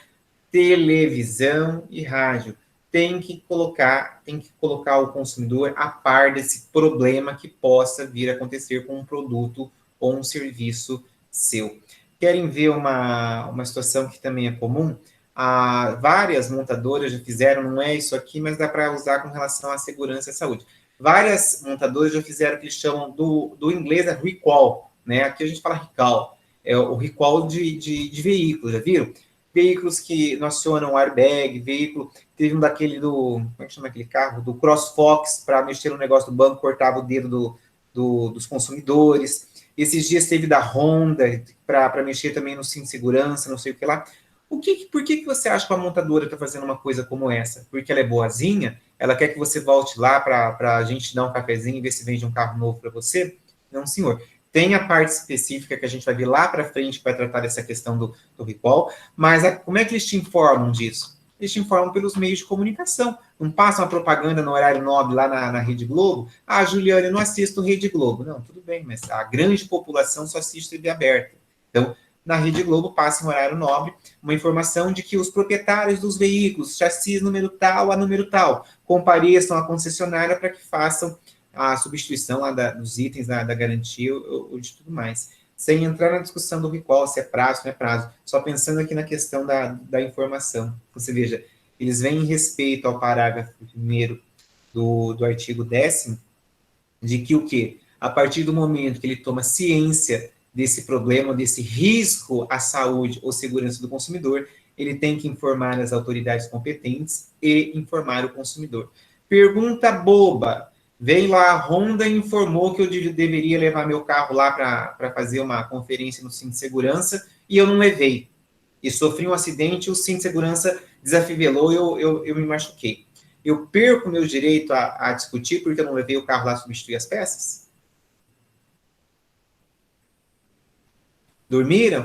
televisão e rádio, tem que colocar o consumidor a par desse problema que possa vir a acontecer com um produto ou um serviço seu. Querem ver uma situação que também é comum? Várias montadoras já fizeram, não é isso aqui, mas dá para usar com relação à segurança e à saúde. Várias montadoras já fizeram o que eles chamam do inglês recall, né? Aqui a gente fala recall, é o recall de veículos, já viram? Veículos que não acionam airbag, teve um daquele como é que chama aquele carro? Do CrossFox, para mexer no negócio do banco, cortava o dedo dos consumidores. Esses dias teve da Honda, para mexer também no cinto de segurança, não sei o que lá. Por que você acha que a montadora está fazendo uma coisa como essa? Porque ela é boazinha? Ela quer que você volte lá para a gente dar um cafezinho e ver se vende um carro novo para você? Não, senhor. Tem a parte específica que a gente vai ver lá para frente para tratar dessa questão do recall, mas como é que eles te informam disso? Eles te informam pelos meios de comunicação. Não passa uma propaganda no horário nobre lá na Rede Globo? Ah, Juliana, eu não assisto Rede Globo. Não, tudo bem, mas a grande população só assiste TV aberta. Então, na Rede Globo passa em horário nobre uma informação de que os proprietários dos veículos, chassis número tal a número tal, compareçam à concessionária para que façam a substituição lá dos itens da garantia ou de tudo mais. Sem entrar na discussão do recall, se é prazo, não é prazo, só pensando aqui na questão da informação. Você veja, eles vêm em respeito ao parágrafo 1º do artigo 10º, de que o quê? A partir do momento que ele toma ciência desse problema, desse risco à saúde ou segurança do consumidor, ele tem que informar as autoridades competentes e informar o consumidor. Pergunta boba. Veio lá, a Honda informou que eu deveria levar meu carro lá para fazer uma conferência no cinto de segurança e eu não levei. E sofri um acidente, o cinto de segurança desafivelou e eu me machuquei. Eu perco meu direito a discutir porque eu não levei o carro lá substituir as peças? Dormiram?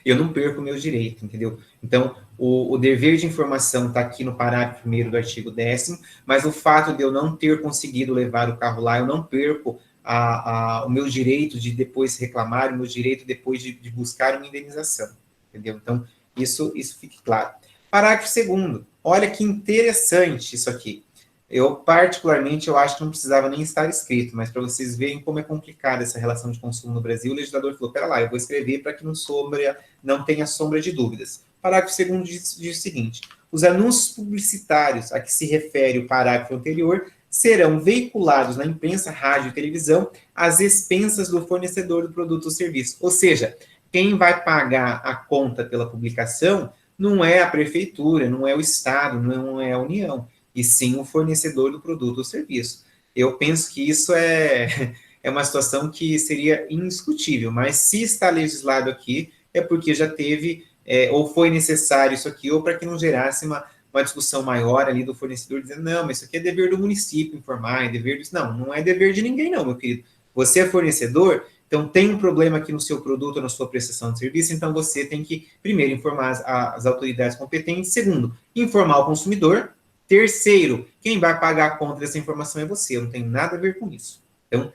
Eu não perco o meu direito, entendeu? Então, o dever de informação está aqui no parágrafo 1º do artigo 10º, mas o fato de eu não ter conseguido levar o carro lá, eu não perco o meu direito de depois reclamar, o meu direito depois de buscar uma indenização, entendeu? Então, isso fique claro. Parágrafo 2º. Olha que interessante isso aqui. Eu, particularmente, eu acho que não precisava nem estar escrito, mas para vocês verem como é complicada essa relação de consumo no Brasil, o legislador falou, pera lá, eu vou escrever para que não tenha sombra de dúvidas. Parágrafo 2º diz o seguinte, os anúncios publicitários a que se refere o parágrafo anterior serão veiculados na imprensa, rádio e televisão às expensas do fornecedor do produto ou serviço. Ou seja, quem vai pagar a conta pela publicação não é a prefeitura, não é o Estado, não é a União, e sim o fornecedor do produto ou serviço. Eu penso que isso é uma situação que seria indiscutível, mas se está legislado aqui, é porque já teve, ou foi necessário isso aqui, ou para que não gerasse uma discussão maior ali do fornecedor, dizendo, não, mas isso aqui é dever do município informar, é dever do... Não é dever de ninguém não, meu querido. Você é fornecedor, então tem um problema aqui no seu produto ou na sua prestação de serviço, então você tem que, primeiro, informar as autoridades competentes, segundo, informar o consumidor, terceiro, quem vai pagar a conta dessa informação é você, eu não tenho nada a ver com isso. Então,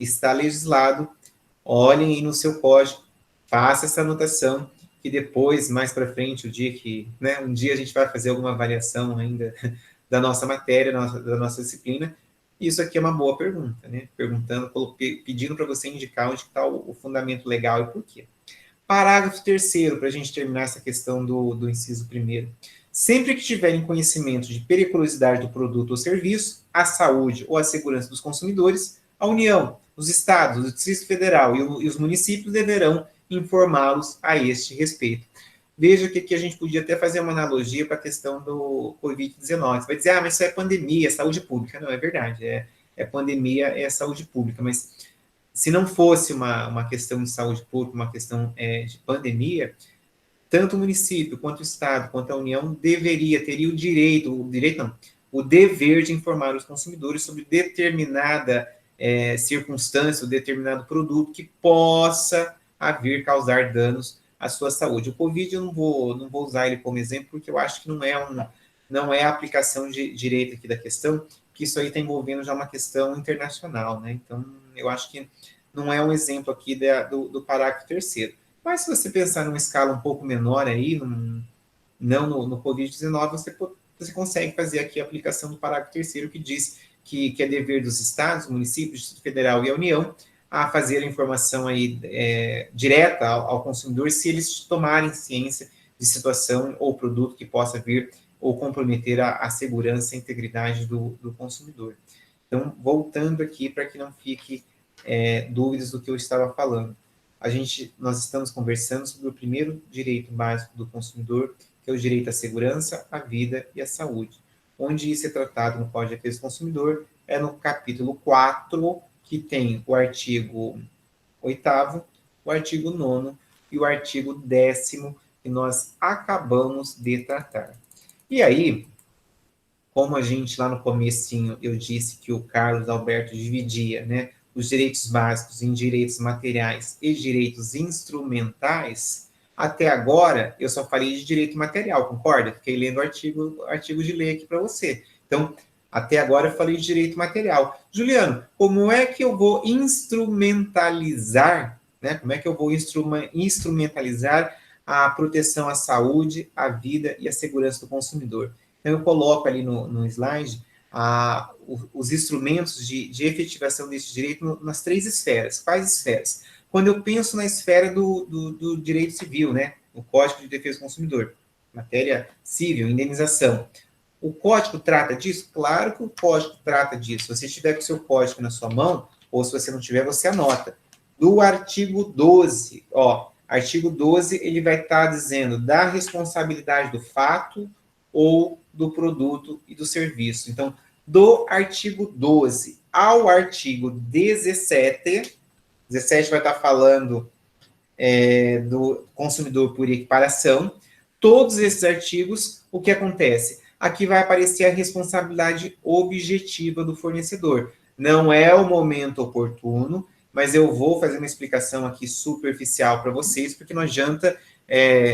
está legislado, olhem aí no seu código, faça essa anotação, que depois, mais para frente, o dia que, né, um dia a gente vai fazer alguma avaliação ainda da nossa matéria, da nossa disciplina, isso aqui é uma boa pergunta, né? Pedindo para você indicar onde está o fundamento legal e por quê. Parágrafo 3º, para a gente terminar essa questão do inciso 1º. Sempre que tiverem conhecimento de periculosidade do produto ou serviço, a saúde ou a segurança dos consumidores, a União, os estados, o Distrito Federal e os municípios deverão informá-los a este respeito. Veja que aqui a gente podia até fazer uma analogia para a questão do Covid-19. Você vai dizer, mas isso é pandemia, é saúde pública. Não, é verdade, é pandemia, é saúde pública, mas se não fosse uma questão de saúde pública, uma questão de pandemia, tanto o município, quanto o Estado, quanto a União teria o dever de informar os consumidores sobre determinada circunstância, ou determinado produto que possa vir causar danos à sua saúde. O Covid eu não vou usar ele como exemplo, porque eu acho que não é a aplicação de direito aqui da questão, que isso aí está envolvendo já uma questão internacional, né? Então, eu acho que não é um exemplo aqui do parágrafo 3º. Mas se você pensar numa escala um pouco menor aí, não no Covid-19, você consegue fazer aqui a aplicação do parágrafo 3º, que diz que é dever dos estados, municípios, Distrito Federal e a União a fazer a informação aí direta ao consumidor se eles tomarem ciência de situação ou produto que possa vir ou comprometer a segurança e a integridade do consumidor. Então, voltando aqui para que não fique dúvidas do que eu estava falando. Nós estamos conversando sobre o primeiro direito básico do consumidor, que é o direito à segurança, à vida e à saúde. Onde isso é tratado no Código de Defesa do Consumidor é no capítulo 4, que tem o artigo 8º, o artigo 9º e o artigo 10º, que nós acabamos de tratar. E aí, como a gente lá no comecinho, eu disse que o Carlos Alberto dividia, né, os direitos básicos em direitos materiais e direitos instrumentais, até agora eu só falei de direito material, concorda? Fiquei lendo artigo de lei aqui para você. Então, até agora eu falei de direito material. Juliano, como é que eu vou instrumentalizar, né? Como é que eu vou instrumentalizar a proteção à saúde, à vida e à segurança do consumidor? Então, eu coloco ali no slide os instrumentos de efetivação desse direito nas 3 esferas. Quais esferas? Quando eu penso na esfera do direito civil, né? O Código de Defesa do Consumidor, matéria civil, indenização. O código trata disso? Claro que o código trata disso. Se você tiver com o seu código na sua mão, ou se você não tiver, você anota. Do artigo 12, artigo 12, ele vai estar dizendo da responsabilidade do fato ou do produto e do serviço. Então, do artigo 12 ao artigo 17, 17 vai estar falando do consumidor por equiparação. Todos esses artigos, o que acontece? Aqui vai aparecer a responsabilidade objetiva do fornecedor. Não é o momento oportuno, mas eu vou fazer uma explicação aqui superficial para vocês, porque não adianta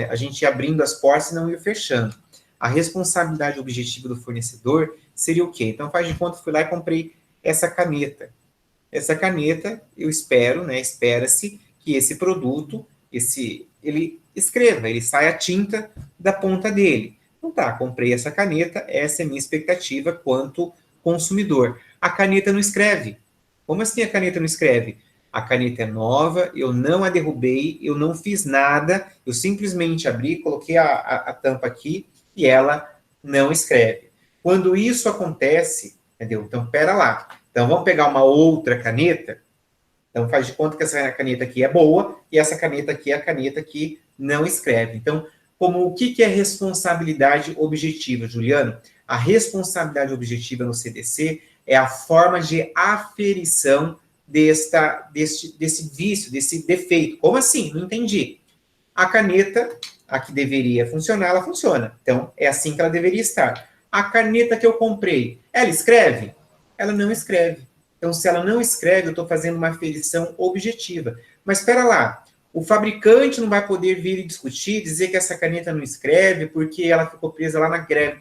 a gente ir abrindo as portas e não ir fechando. A responsabilidade objetiva do fornecedor seria o quê? Então, faz de conta que eu fui lá e comprei essa caneta. Essa caneta, eu espero, né, espera-se que esse produto, ele escreva, ele saia a tinta da ponta dele. Então tá, comprei essa caneta, essa é a minha expectativa quanto consumidor. A caneta não escreve. Como assim a caneta não escreve? A caneta é nova, eu não a derrubei, eu não fiz nada, eu simplesmente abri, coloquei a tampa aqui e ela não escreve. Quando isso acontece, entendeu? Então, pera lá. Então, vamos pegar uma outra caneta. Então, faz de conta que essa caneta aqui é boa e essa caneta aqui é a caneta que não escreve. Então, o que é responsabilidade objetiva, Juliano? A responsabilidade objetiva no CDC é a forma de aferição desse vício, desse defeito. Como assim? Não entendi. A caneta, a que deveria funcionar, ela funciona. Então, é assim que ela deveria estar. A caneta que eu comprei, ela escreve? Ela não escreve. Então, se ela não escreve, eu estou fazendo uma aferição objetiva. Mas espera lá, o fabricante não vai poder vir e discutir, dizer que essa caneta não escreve porque ela ficou presa lá na greve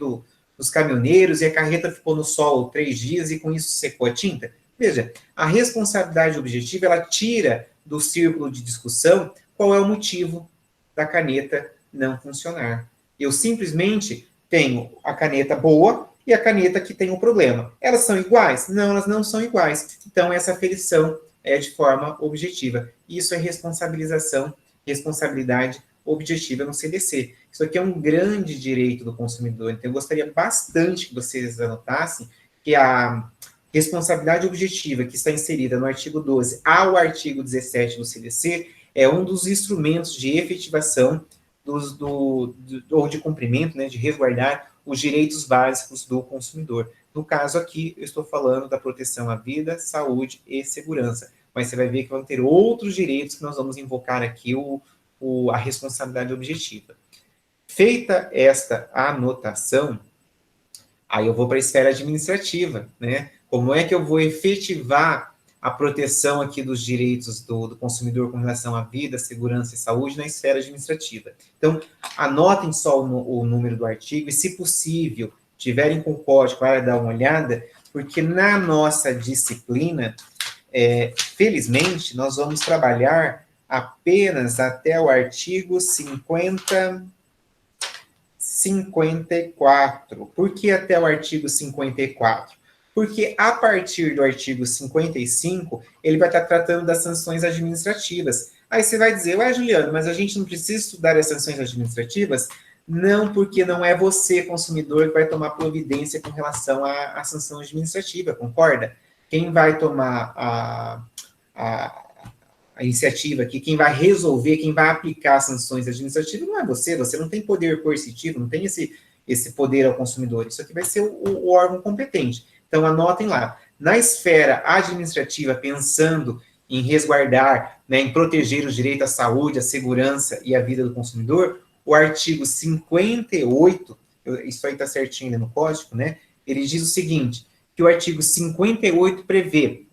dos caminhoneiros e a carreta ficou no sol 3 dias e com isso secou a tinta? Veja, a responsabilidade objetiva, ela tira do círculo de discussão qual é o motivo da caneta não funcionar. Eu simplesmente tenho a caneta boa e a caneta que tem um problema. Elas são iguais? Não, elas não são iguais. Então, essa aferição é de forma objetiva. Isso é responsabilidade objetiva no CDC. Isso aqui é um grande direito do consumidor. Então, eu gostaria bastante que vocês anotassem que a responsabilidade objetiva que está inserida no artigo 12 ao artigo 17 do CDC é um dos instrumentos de efetivação ou de cumprimento, né, de resguardar os direitos básicos do consumidor. No caso aqui, eu estou falando da proteção à vida, saúde e segurança. Mas você vai ver que vão ter outros direitos que nós vamos invocar aqui a responsabilidade objetiva. Feita esta anotação, aí eu vou para a esfera administrativa, né? Como é que eu vou efetivar a proteção aqui dos direitos do consumidor com relação à vida, segurança e saúde na esfera administrativa? Então, anotem só o número do artigo e, se possível, tiverem com o código para dar uma olhada, porque na nossa disciplina, felizmente, nós vamos trabalhar apenas até o artigo 54. Por que até o artigo 54? Porque a partir do artigo 55, ele vai estar tratando das sanções administrativas. Aí você vai dizer, Juliano, mas a gente não precisa estudar as sanções administrativas? Não, porque não é você, consumidor, que vai tomar providência com relação à sanção administrativa, concorda? Quem vai tomar a iniciativa aqui, quem vai resolver, quem vai aplicar as sanções administrativas não é você não tem poder coercitivo, não tem esse poder ao consumidor. Isso aqui vai ser o órgão competente. Então, anotem lá. Na esfera administrativa, pensando em resguardar, né, em proteger os direitos à saúde, à segurança e à vida do consumidor, o artigo 58, isso aí está certinho no código, né? Ele diz o seguinte, que o artigo 58 prevê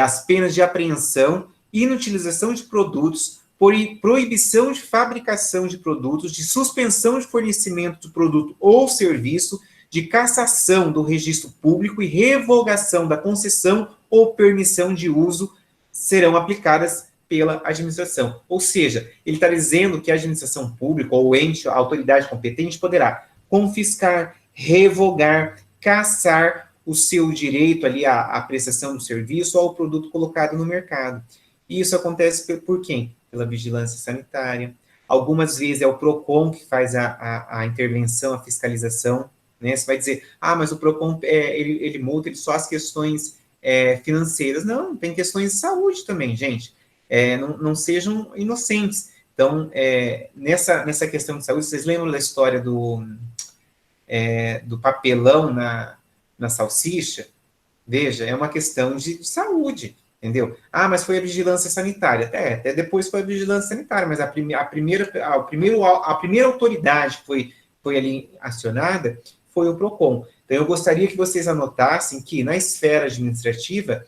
as penas de apreensão, inutilização de produtos, por proibição de fabricação de produtos, de suspensão de fornecimento de produto ou serviço, de cassação do registro público e revogação da concessão ou permissão de uso serão aplicadas pela administração. Ou seja, ele está dizendo que a administração pública ou ente, a autoridade competente poderá confiscar, revogar, cassar o seu direito ali à prestação do serviço ou ao produto colocado no mercado. E isso acontece por quem? Pela vigilância sanitária. Algumas vezes é o PROCON que faz a intervenção, a fiscalização, né? Você vai dizer, mas o PROCON, ele multa ele só as questões financeiras. Não, tem questões de saúde também, gente. Não sejam inocentes. Então, nessa questão de saúde, vocês lembram da história do papelão na salsicha? Veja, é uma questão de saúde, entendeu? Mas foi a vigilância sanitária. Até depois foi a vigilância sanitária, mas a primeira autoridade que foi ali acionada foi o PROCON. Então, eu gostaria que vocês anotassem que, na esfera administrativa,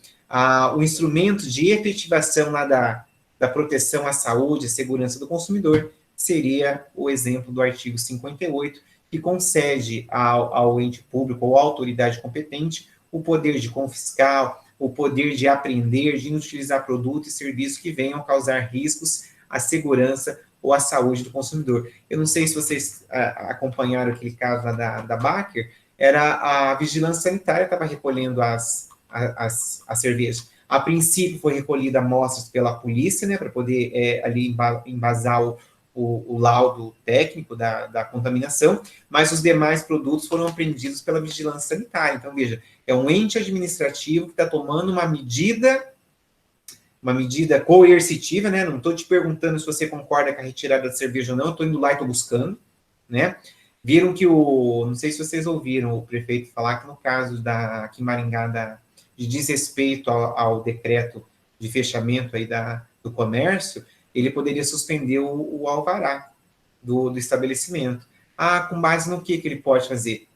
o instrumento de efetivação lá da proteção à saúde e segurança do consumidor seria o exemplo do artigo 58, que concede ao ente público ou à autoridade competente o poder de confiscar, o poder de apreender, de inutilizar produtos e serviços que venham causar riscos à segurança ou à saúde do consumidor. Eu não sei se vocês acompanharam aquele caso lá da Baker, era a vigilância sanitária que estava recolhendo as cervejas. A princípio foi recolhida amostras pela polícia, né, para poder ali embasar o laudo técnico da contaminação, mas os demais produtos foram apreendidos pela vigilância sanitária. Então, veja, é um ente administrativo que está tomando uma medida coercitiva, né? Não estou te perguntando se você concorda com a retirada da cerveja ou não, estou indo lá e estou buscando, né? Viram que não sei se vocês ouviram o prefeito falar que no caso aqui em Maringá, de desrespeito ao decreto de fechamento aí do comércio, ele poderia suspender o alvará do estabelecimento. Com base no que ele pode fazer?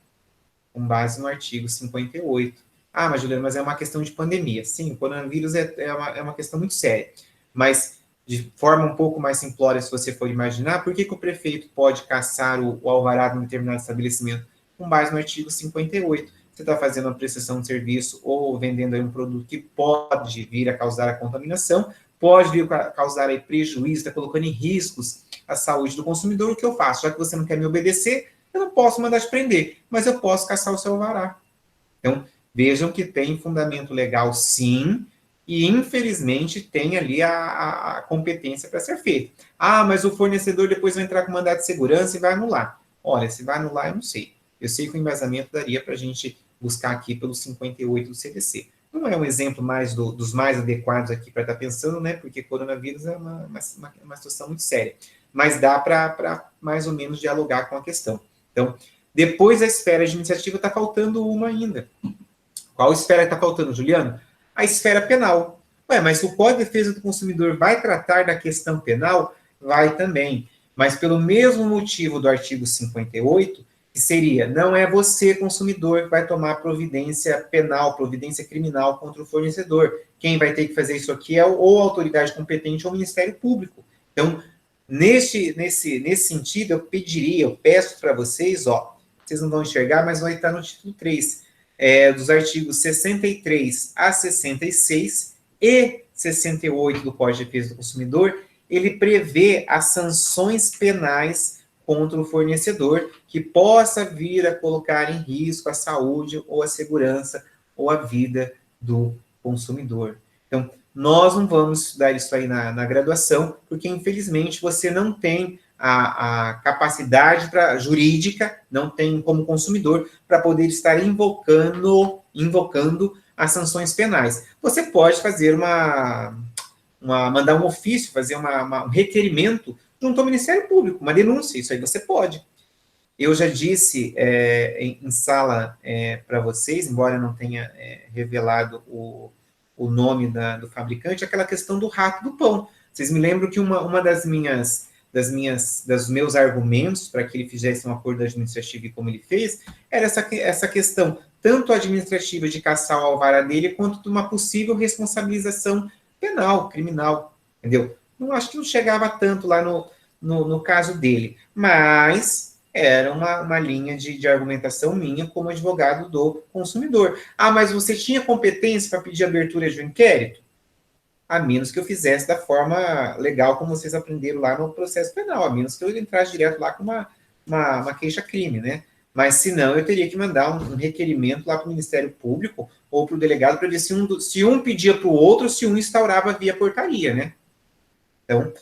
Com base no artigo 58. Mas Juliano, mas é uma questão de pandemia. Sim, o coronavírus é uma questão muito séria. Mas, de forma um pouco mais simplória, se você for imaginar, por que o prefeito pode cassar o alvará de um determinado estabelecimento? Com base no artigo 58. Você está fazendo uma prestação de serviço ou vendendo aí um produto que pode vir a causar a contaminação, pode vir a causar aí prejuízo, está colocando em riscos a saúde do consumidor. O que eu faço? Já que você não quer me obedecer, eu não posso mandar te prender, mas eu posso cassar o seu alvará. Então, vejam que tem fundamento legal, sim, e infelizmente tem ali a competência para ser feito. Mas o fornecedor depois vai entrar com mandado de segurança e vai anular. Olha, se vai anular, eu não sei. Eu sei que o embasamento daria para a gente buscar aqui pelo 58 do CDC. Não é um exemplo dos mais adequados aqui para estar pensando, né? Porque coronavírus é uma situação muito séria. Mas dá para mais ou menos dialogar com a questão. Então, depois da esfera administrativa, está faltando uma ainda. Qual esfera está faltando, Juliano? A esfera penal. Mas o Código de Defesa do Consumidor vai tratar da questão penal? Vai também. Mas pelo mesmo motivo do artigo 58, que seria, não é você, consumidor, que vai tomar providência penal, providência criminal contra o fornecedor. Quem vai ter que fazer isso aqui é ou a autoridade competente ou o Ministério Público. Então, nesse sentido, eu peço para vocês, vocês não vão enxergar, mas vai estar no título 3, dos artigos 63 a 66 e 68 do Código de Defesa do Consumidor, ele prevê as sanções penais contra o fornecedor que possa vir a colocar em risco a saúde ou a segurança ou a vida do consumidor. Então, nós não vamos estudar isso aí na graduação, porque, infelizmente, você não tem a capacidade jurídica, não tem como consumidor, para poder estar invocando as sanções penais. Você pode fazer mandar um ofício, fazer um requerimento junto ao Ministério Público, uma denúncia, isso aí você pode. Eu já disse em sala para vocês, embora eu não tenha revelado o nome do fabricante, aquela questão do rato do pão. Vocês me lembram que uma das minhas dos meus argumentos para que ele fizesse um acordo administrativo e como ele fez, era essa questão, tanto administrativa de caçar o alvará dele, quanto de uma possível responsabilização penal, criminal, entendeu? Não acho que não chegava tanto lá no caso dele, mas era uma linha de argumentação minha como advogado do consumidor. Ah, mas você tinha competência para pedir abertura de um inquérito? A menos que eu fizesse da forma legal, como vocês aprenderam lá no processo penal, a menos que eu entrasse direto lá com uma queixa-crime, né? Mas, se não, eu teria que mandar um requerimento lá para o Ministério Público ou para o delegado para ver se um pedia para o outro, se um instaurava via portaria, né? Então,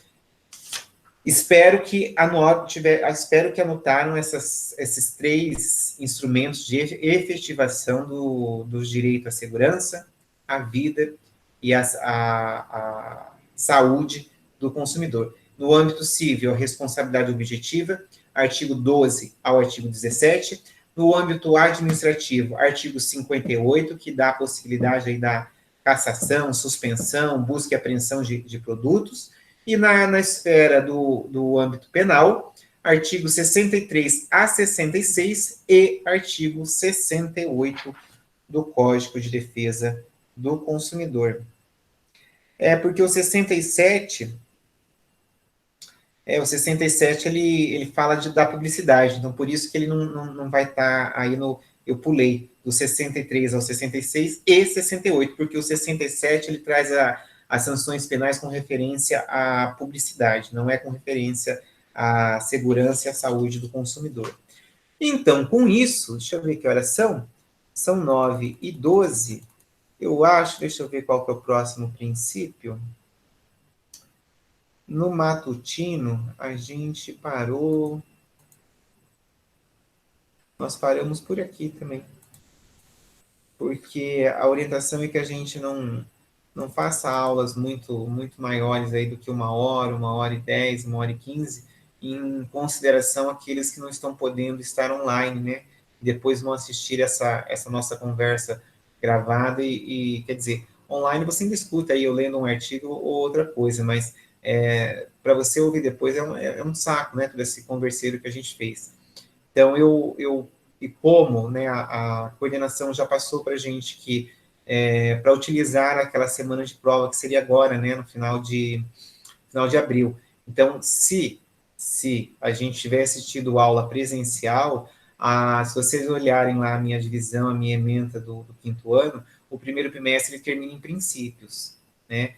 espero que anotaram esses 3 instrumentos de efetivação do direito à segurança, à vida e a saúde do consumidor. No âmbito civil, a responsabilidade objetiva, artigo 12 ao artigo 17. No âmbito administrativo, artigo 58, que dá a possibilidade aí da cassação, suspensão, busca e apreensão de produtos. E na esfera do âmbito penal, artigo 63 a 66 e artigo 68 do Código de Defesa do Consumidor. Porque o 67 ele fala da publicidade, então por isso que ele não vai estar aí eu pulei do 63 ao 66 e 68, porque o 67 ele traz as sanções penais com referência à publicidade, não é com referência à segurança e à saúde do consumidor. Então, com isso, deixa eu ver que horas são. São 9h12. Eu acho, deixa eu ver qual que é o próximo princípio. No matutino, a gente parou... Nós paramos por aqui também. Porque a orientação é que a gente não faça aulas muito maiores aí do que 1h, 1h10, 1h15, em consideração aqueles que não estão podendo estar online, né? Depois vão assistir essa nossa conversa gravada e quer dizer, online você ainda escuta aí eu lendo um artigo ou outra coisa, mas para você ouvir depois é um saco, né? Todo esse converseiro que a gente fez. Então, e como, né, a coordenação já passou para a gente que para utilizar aquela semana de prova, que seria agora, né, no final de abril. Então, se a gente tivesse tido aula presencial, se vocês olharem lá a minha divisão, a minha ementa do 5º ano, o primeiro bimestre termina em princípios, né?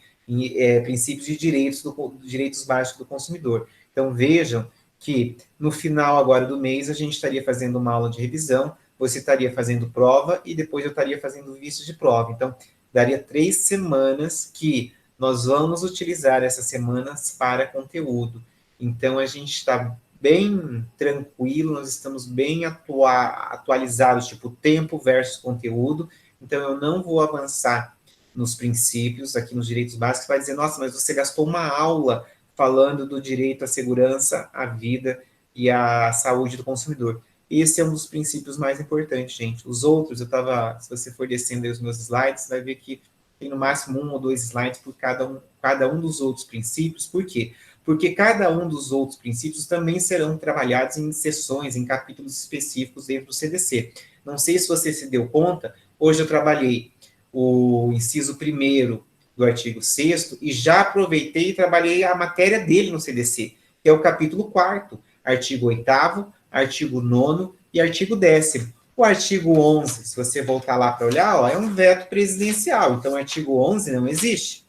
Princípios de direitos básicos do consumidor. Então, vejam que no final agora do mês a gente estaria fazendo uma aula de revisão, você estaria fazendo prova e depois eu estaria fazendo visto de prova. Então, daria 3 semanas que nós vamos utilizar essas semanas para conteúdo. Então, a gente está bem tranquilo, nós estamos bem atualizados, tipo tempo versus conteúdo. Então, eu não vou avançar nos princípios, aqui nos direitos básicos, vai dizer, nossa, mas você gastou uma aula falando do direito à segurança, à vida e à saúde do consumidor. Esse é um dos princípios mais importantes, gente. Os outros, se você for descendo aí os meus slides, vai ver que tem no máximo 1 ou 2 slides por cada um dos outros princípios. Por quê? Porque cada um dos outros princípios também serão trabalhados em sessões, em capítulos específicos dentro do CDC. Não sei se você se deu conta, hoje eu trabalhei o inciso 1º do artigo 6º e já aproveitei e trabalhei a matéria dele no CDC, que é o capítulo 4º, artigo 8º, artigo 9º e artigo 10º. O artigo 11, se você voltar lá para olhar, ó, é um veto presidencial, então o artigo 11 não existe.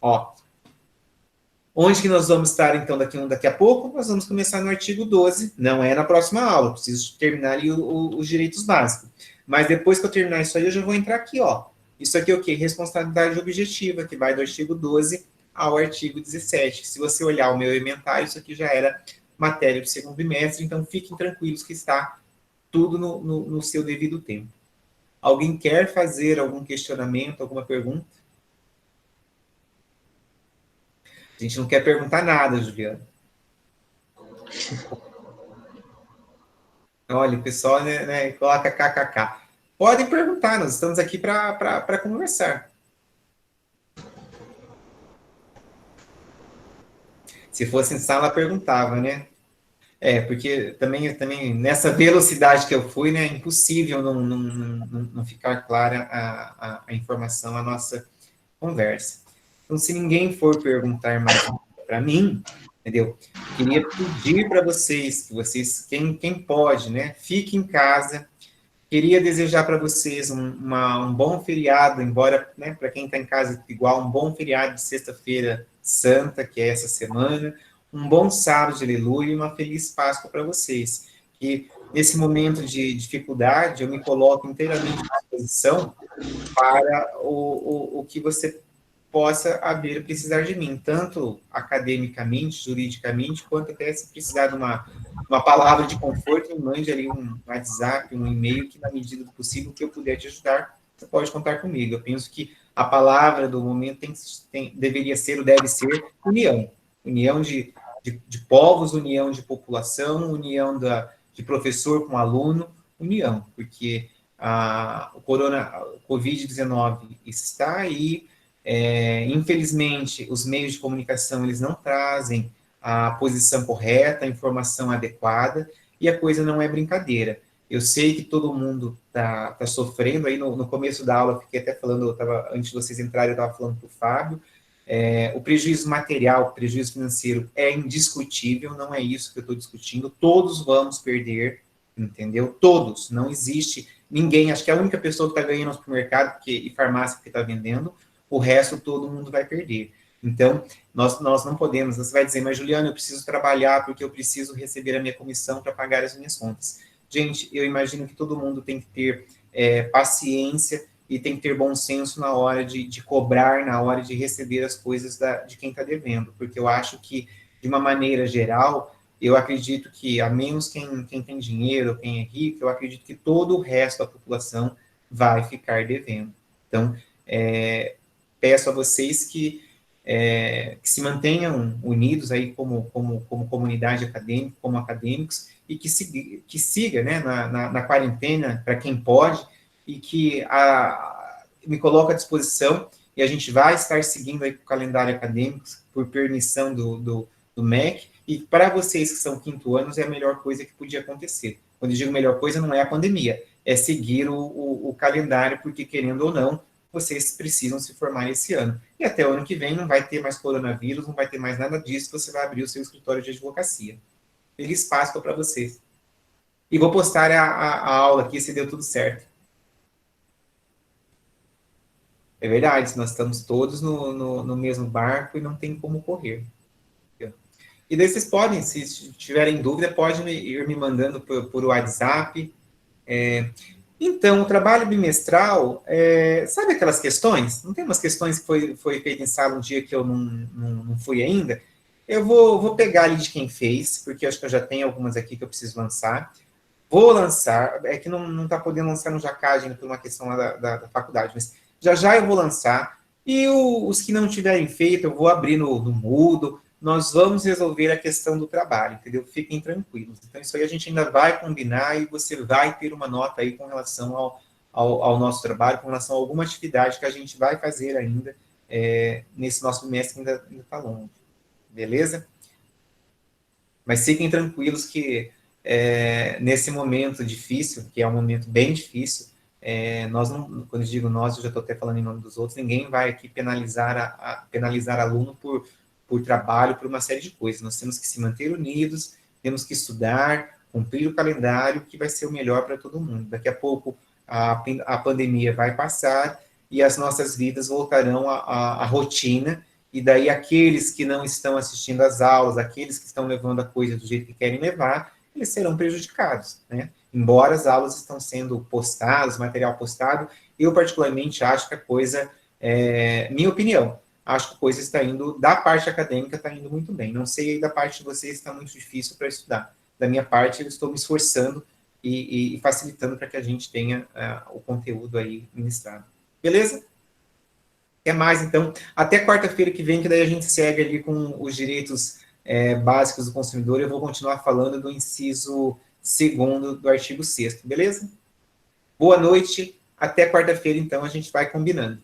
Ó, onde que nós vamos estar, então, daqui a pouco? Nós vamos começar no artigo 12, não é na próxima aula, preciso terminar ali os direitos básicos. Mas depois que eu terminar isso aí, eu já vou entrar aqui, ó. Isso aqui é o quê? Responsabilidade objetiva, que vai do artigo 12 ao artigo 17. Se você olhar o meu inventário, isso aqui já era matéria do 2º bimestre, então fiquem tranquilos que está tudo no seu devido tempo. Alguém quer fazer algum questionamento, alguma pergunta? A gente não quer perguntar nada, Juliana. Olha, o pessoal né, coloca kkk. Podem perguntar, nós estamos aqui para conversar. Se fosse em sala, perguntava, né? Porque também nessa velocidade que eu fui, né, é impossível não ficar clara a informação, a nossa conversa. Então, se ninguém for perguntar mais para mim, entendeu? Queria pedir para vocês, que vocês, quem pode, né, fique em casa. Queria desejar para vocês um bom feriado, embora, né, para quem está em casa, igual, um bom feriado de sexta-feira santa, que é essa semana, um bom sábado de aleluia e uma feliz Páscoa para vocês. Que nesse momento de dificuldade, eu me coloco inteiramente à disposição para o que você possa haver precisar de mim, tanto academicamente, juridicamente, quanto até se precisar de uma palavra de conforto, me mande ali um WhatsApp, um e-mail, que na medida do possível que eu puder te ajudar, você pode contar comigo. Eu penso que a palavra do momento deveria ser, ou deve ser, união. União de povos, união de população, união de professor com aluno, união, porque o Covid-19 está aí. Infelizmente, os meios de comunicação eles não trazem a posição correta, a informação adequada, e a coisa não é brincadeira. Eu sei que todo mundo está sofrendo, aí no começo da aula, eu fiquei até falando, antes de vocês entrarem, eu estava falando para o Fábio, o prejuízo material, o prejuízo financeiro é indiscutível, não é isso que eu estou discutindo, todos vamos perder, entendeu? Todos, não existe ninguém, acho que a única pessoa que está ganhando no supermercado e farmácia que está vendendo, o resto todo mundo vai perder. Então, nós não podemos, você vai dizer, mas Juliana, eu preciso trabalhar porque eu preciso receber a minha comissão para pagar as minhas contas. Gente, eu imagino que todo mundo tem que ter paciência e tem que ter bom senso na hora de cobrar, na hora de receber as coisas de quem está devendo, porque eu acho que, de uma maneira geral, eu acredito que, a menos quem tem dinheiro, quem é rico, eu acredito que todo o resto da população vai ficar devendo. Então, peço a vocês que se mantenham unidos aí como comunidade acadêmica, como acadêmicos, e que siga, né, na quarentena, para quem pode, e que me coloco à disposição, e a gente vai estar seguindo aí o calendário acadêmico, por permissão do MEC, e para vocês que são quinto anos, é a melhor coisa que podia acontecer. Quando eu digo melhor coisa, não é a pandemia, é seguir o calendário, porque, querendo ou não, vocês precisam se formar esse ano. E até o ano que vem não vai ter mais coronavírus, não vai ter mais nada disso, você vai abrir o seu escritório de advocacia. Feliz Páscoa para vocês. E vou postar a aula aqui, se deu tudo certo. É verdade, nós estamos todos no mesmo barco e não tem como correr. E daí vocês podem, se tiverem dúvida, podem ir me mandando por WhatsApp. Então, o trabalho bimestral, sabe aquelas questões? Não tem umas questões que foi feita em sala um dia que eu não fui ainda? Eu vou pegar ali de quem fez, porque eu acho que eu já tenho algumas aqui que eu preciso lançar. Vou lançar, é que não está podendo lançar no Jacad ainda por uma questão lá da faculdade, mas já eu vou lançar. E os que não tiverem feito, eu vou abrir no Moodle. Nós vamos resolver a questão do trabalho, entendeu? Fiquem tranquilos. Então, isso aí a gente ainda vai combinar e você vai ter uma nota aí com relação ao nosso trabalho, com relação a alguma atividade que a gente vai fazer ainda nesse nosso mês que ainda está longo. Beleza? Mas fiquem tranquilos que nesse momento difícil, que é um momento bem difícil, nós não, quando eu digo nós, eu já estou até falando em nome dos outros, ninguém vai aqui penalizar aluno por trabalho, por uma série de coisas. Nós temos que se manter unidos, temos que estudar, cumprir o calendário, que vai ser o melhor para todo mundo. Daqui a pouco a pandemia vai passar e as nossas vidas voltarão à rotina, e daí aqueles que não estão assistindo às aulas, aqueles que estão levando a coisa do jeito que querem levar, eles serão prejudicados, né? Embora as aulas estão sendo postadas, material postado, eu particularmente acho que a coisa, minha opinião, acho que a coisa está indo, da parte acadêmica, está indo muito bem. Não sei aí da parte de vocês, está muito difícil para estudar. Da minha parte, eu estou me esforçando e facilitando para que a gente tenha o conteúdo aí ministrado. Beleza? Até mais, então. Até quarta-feira que vem, que daí a gente segue ali com os direitos básicos do consumidor. Eu vou continuar falando do inciso 2º do artigo 6º, beleza? Boa noite. Até quarta-feira, então, a gente vai combinando.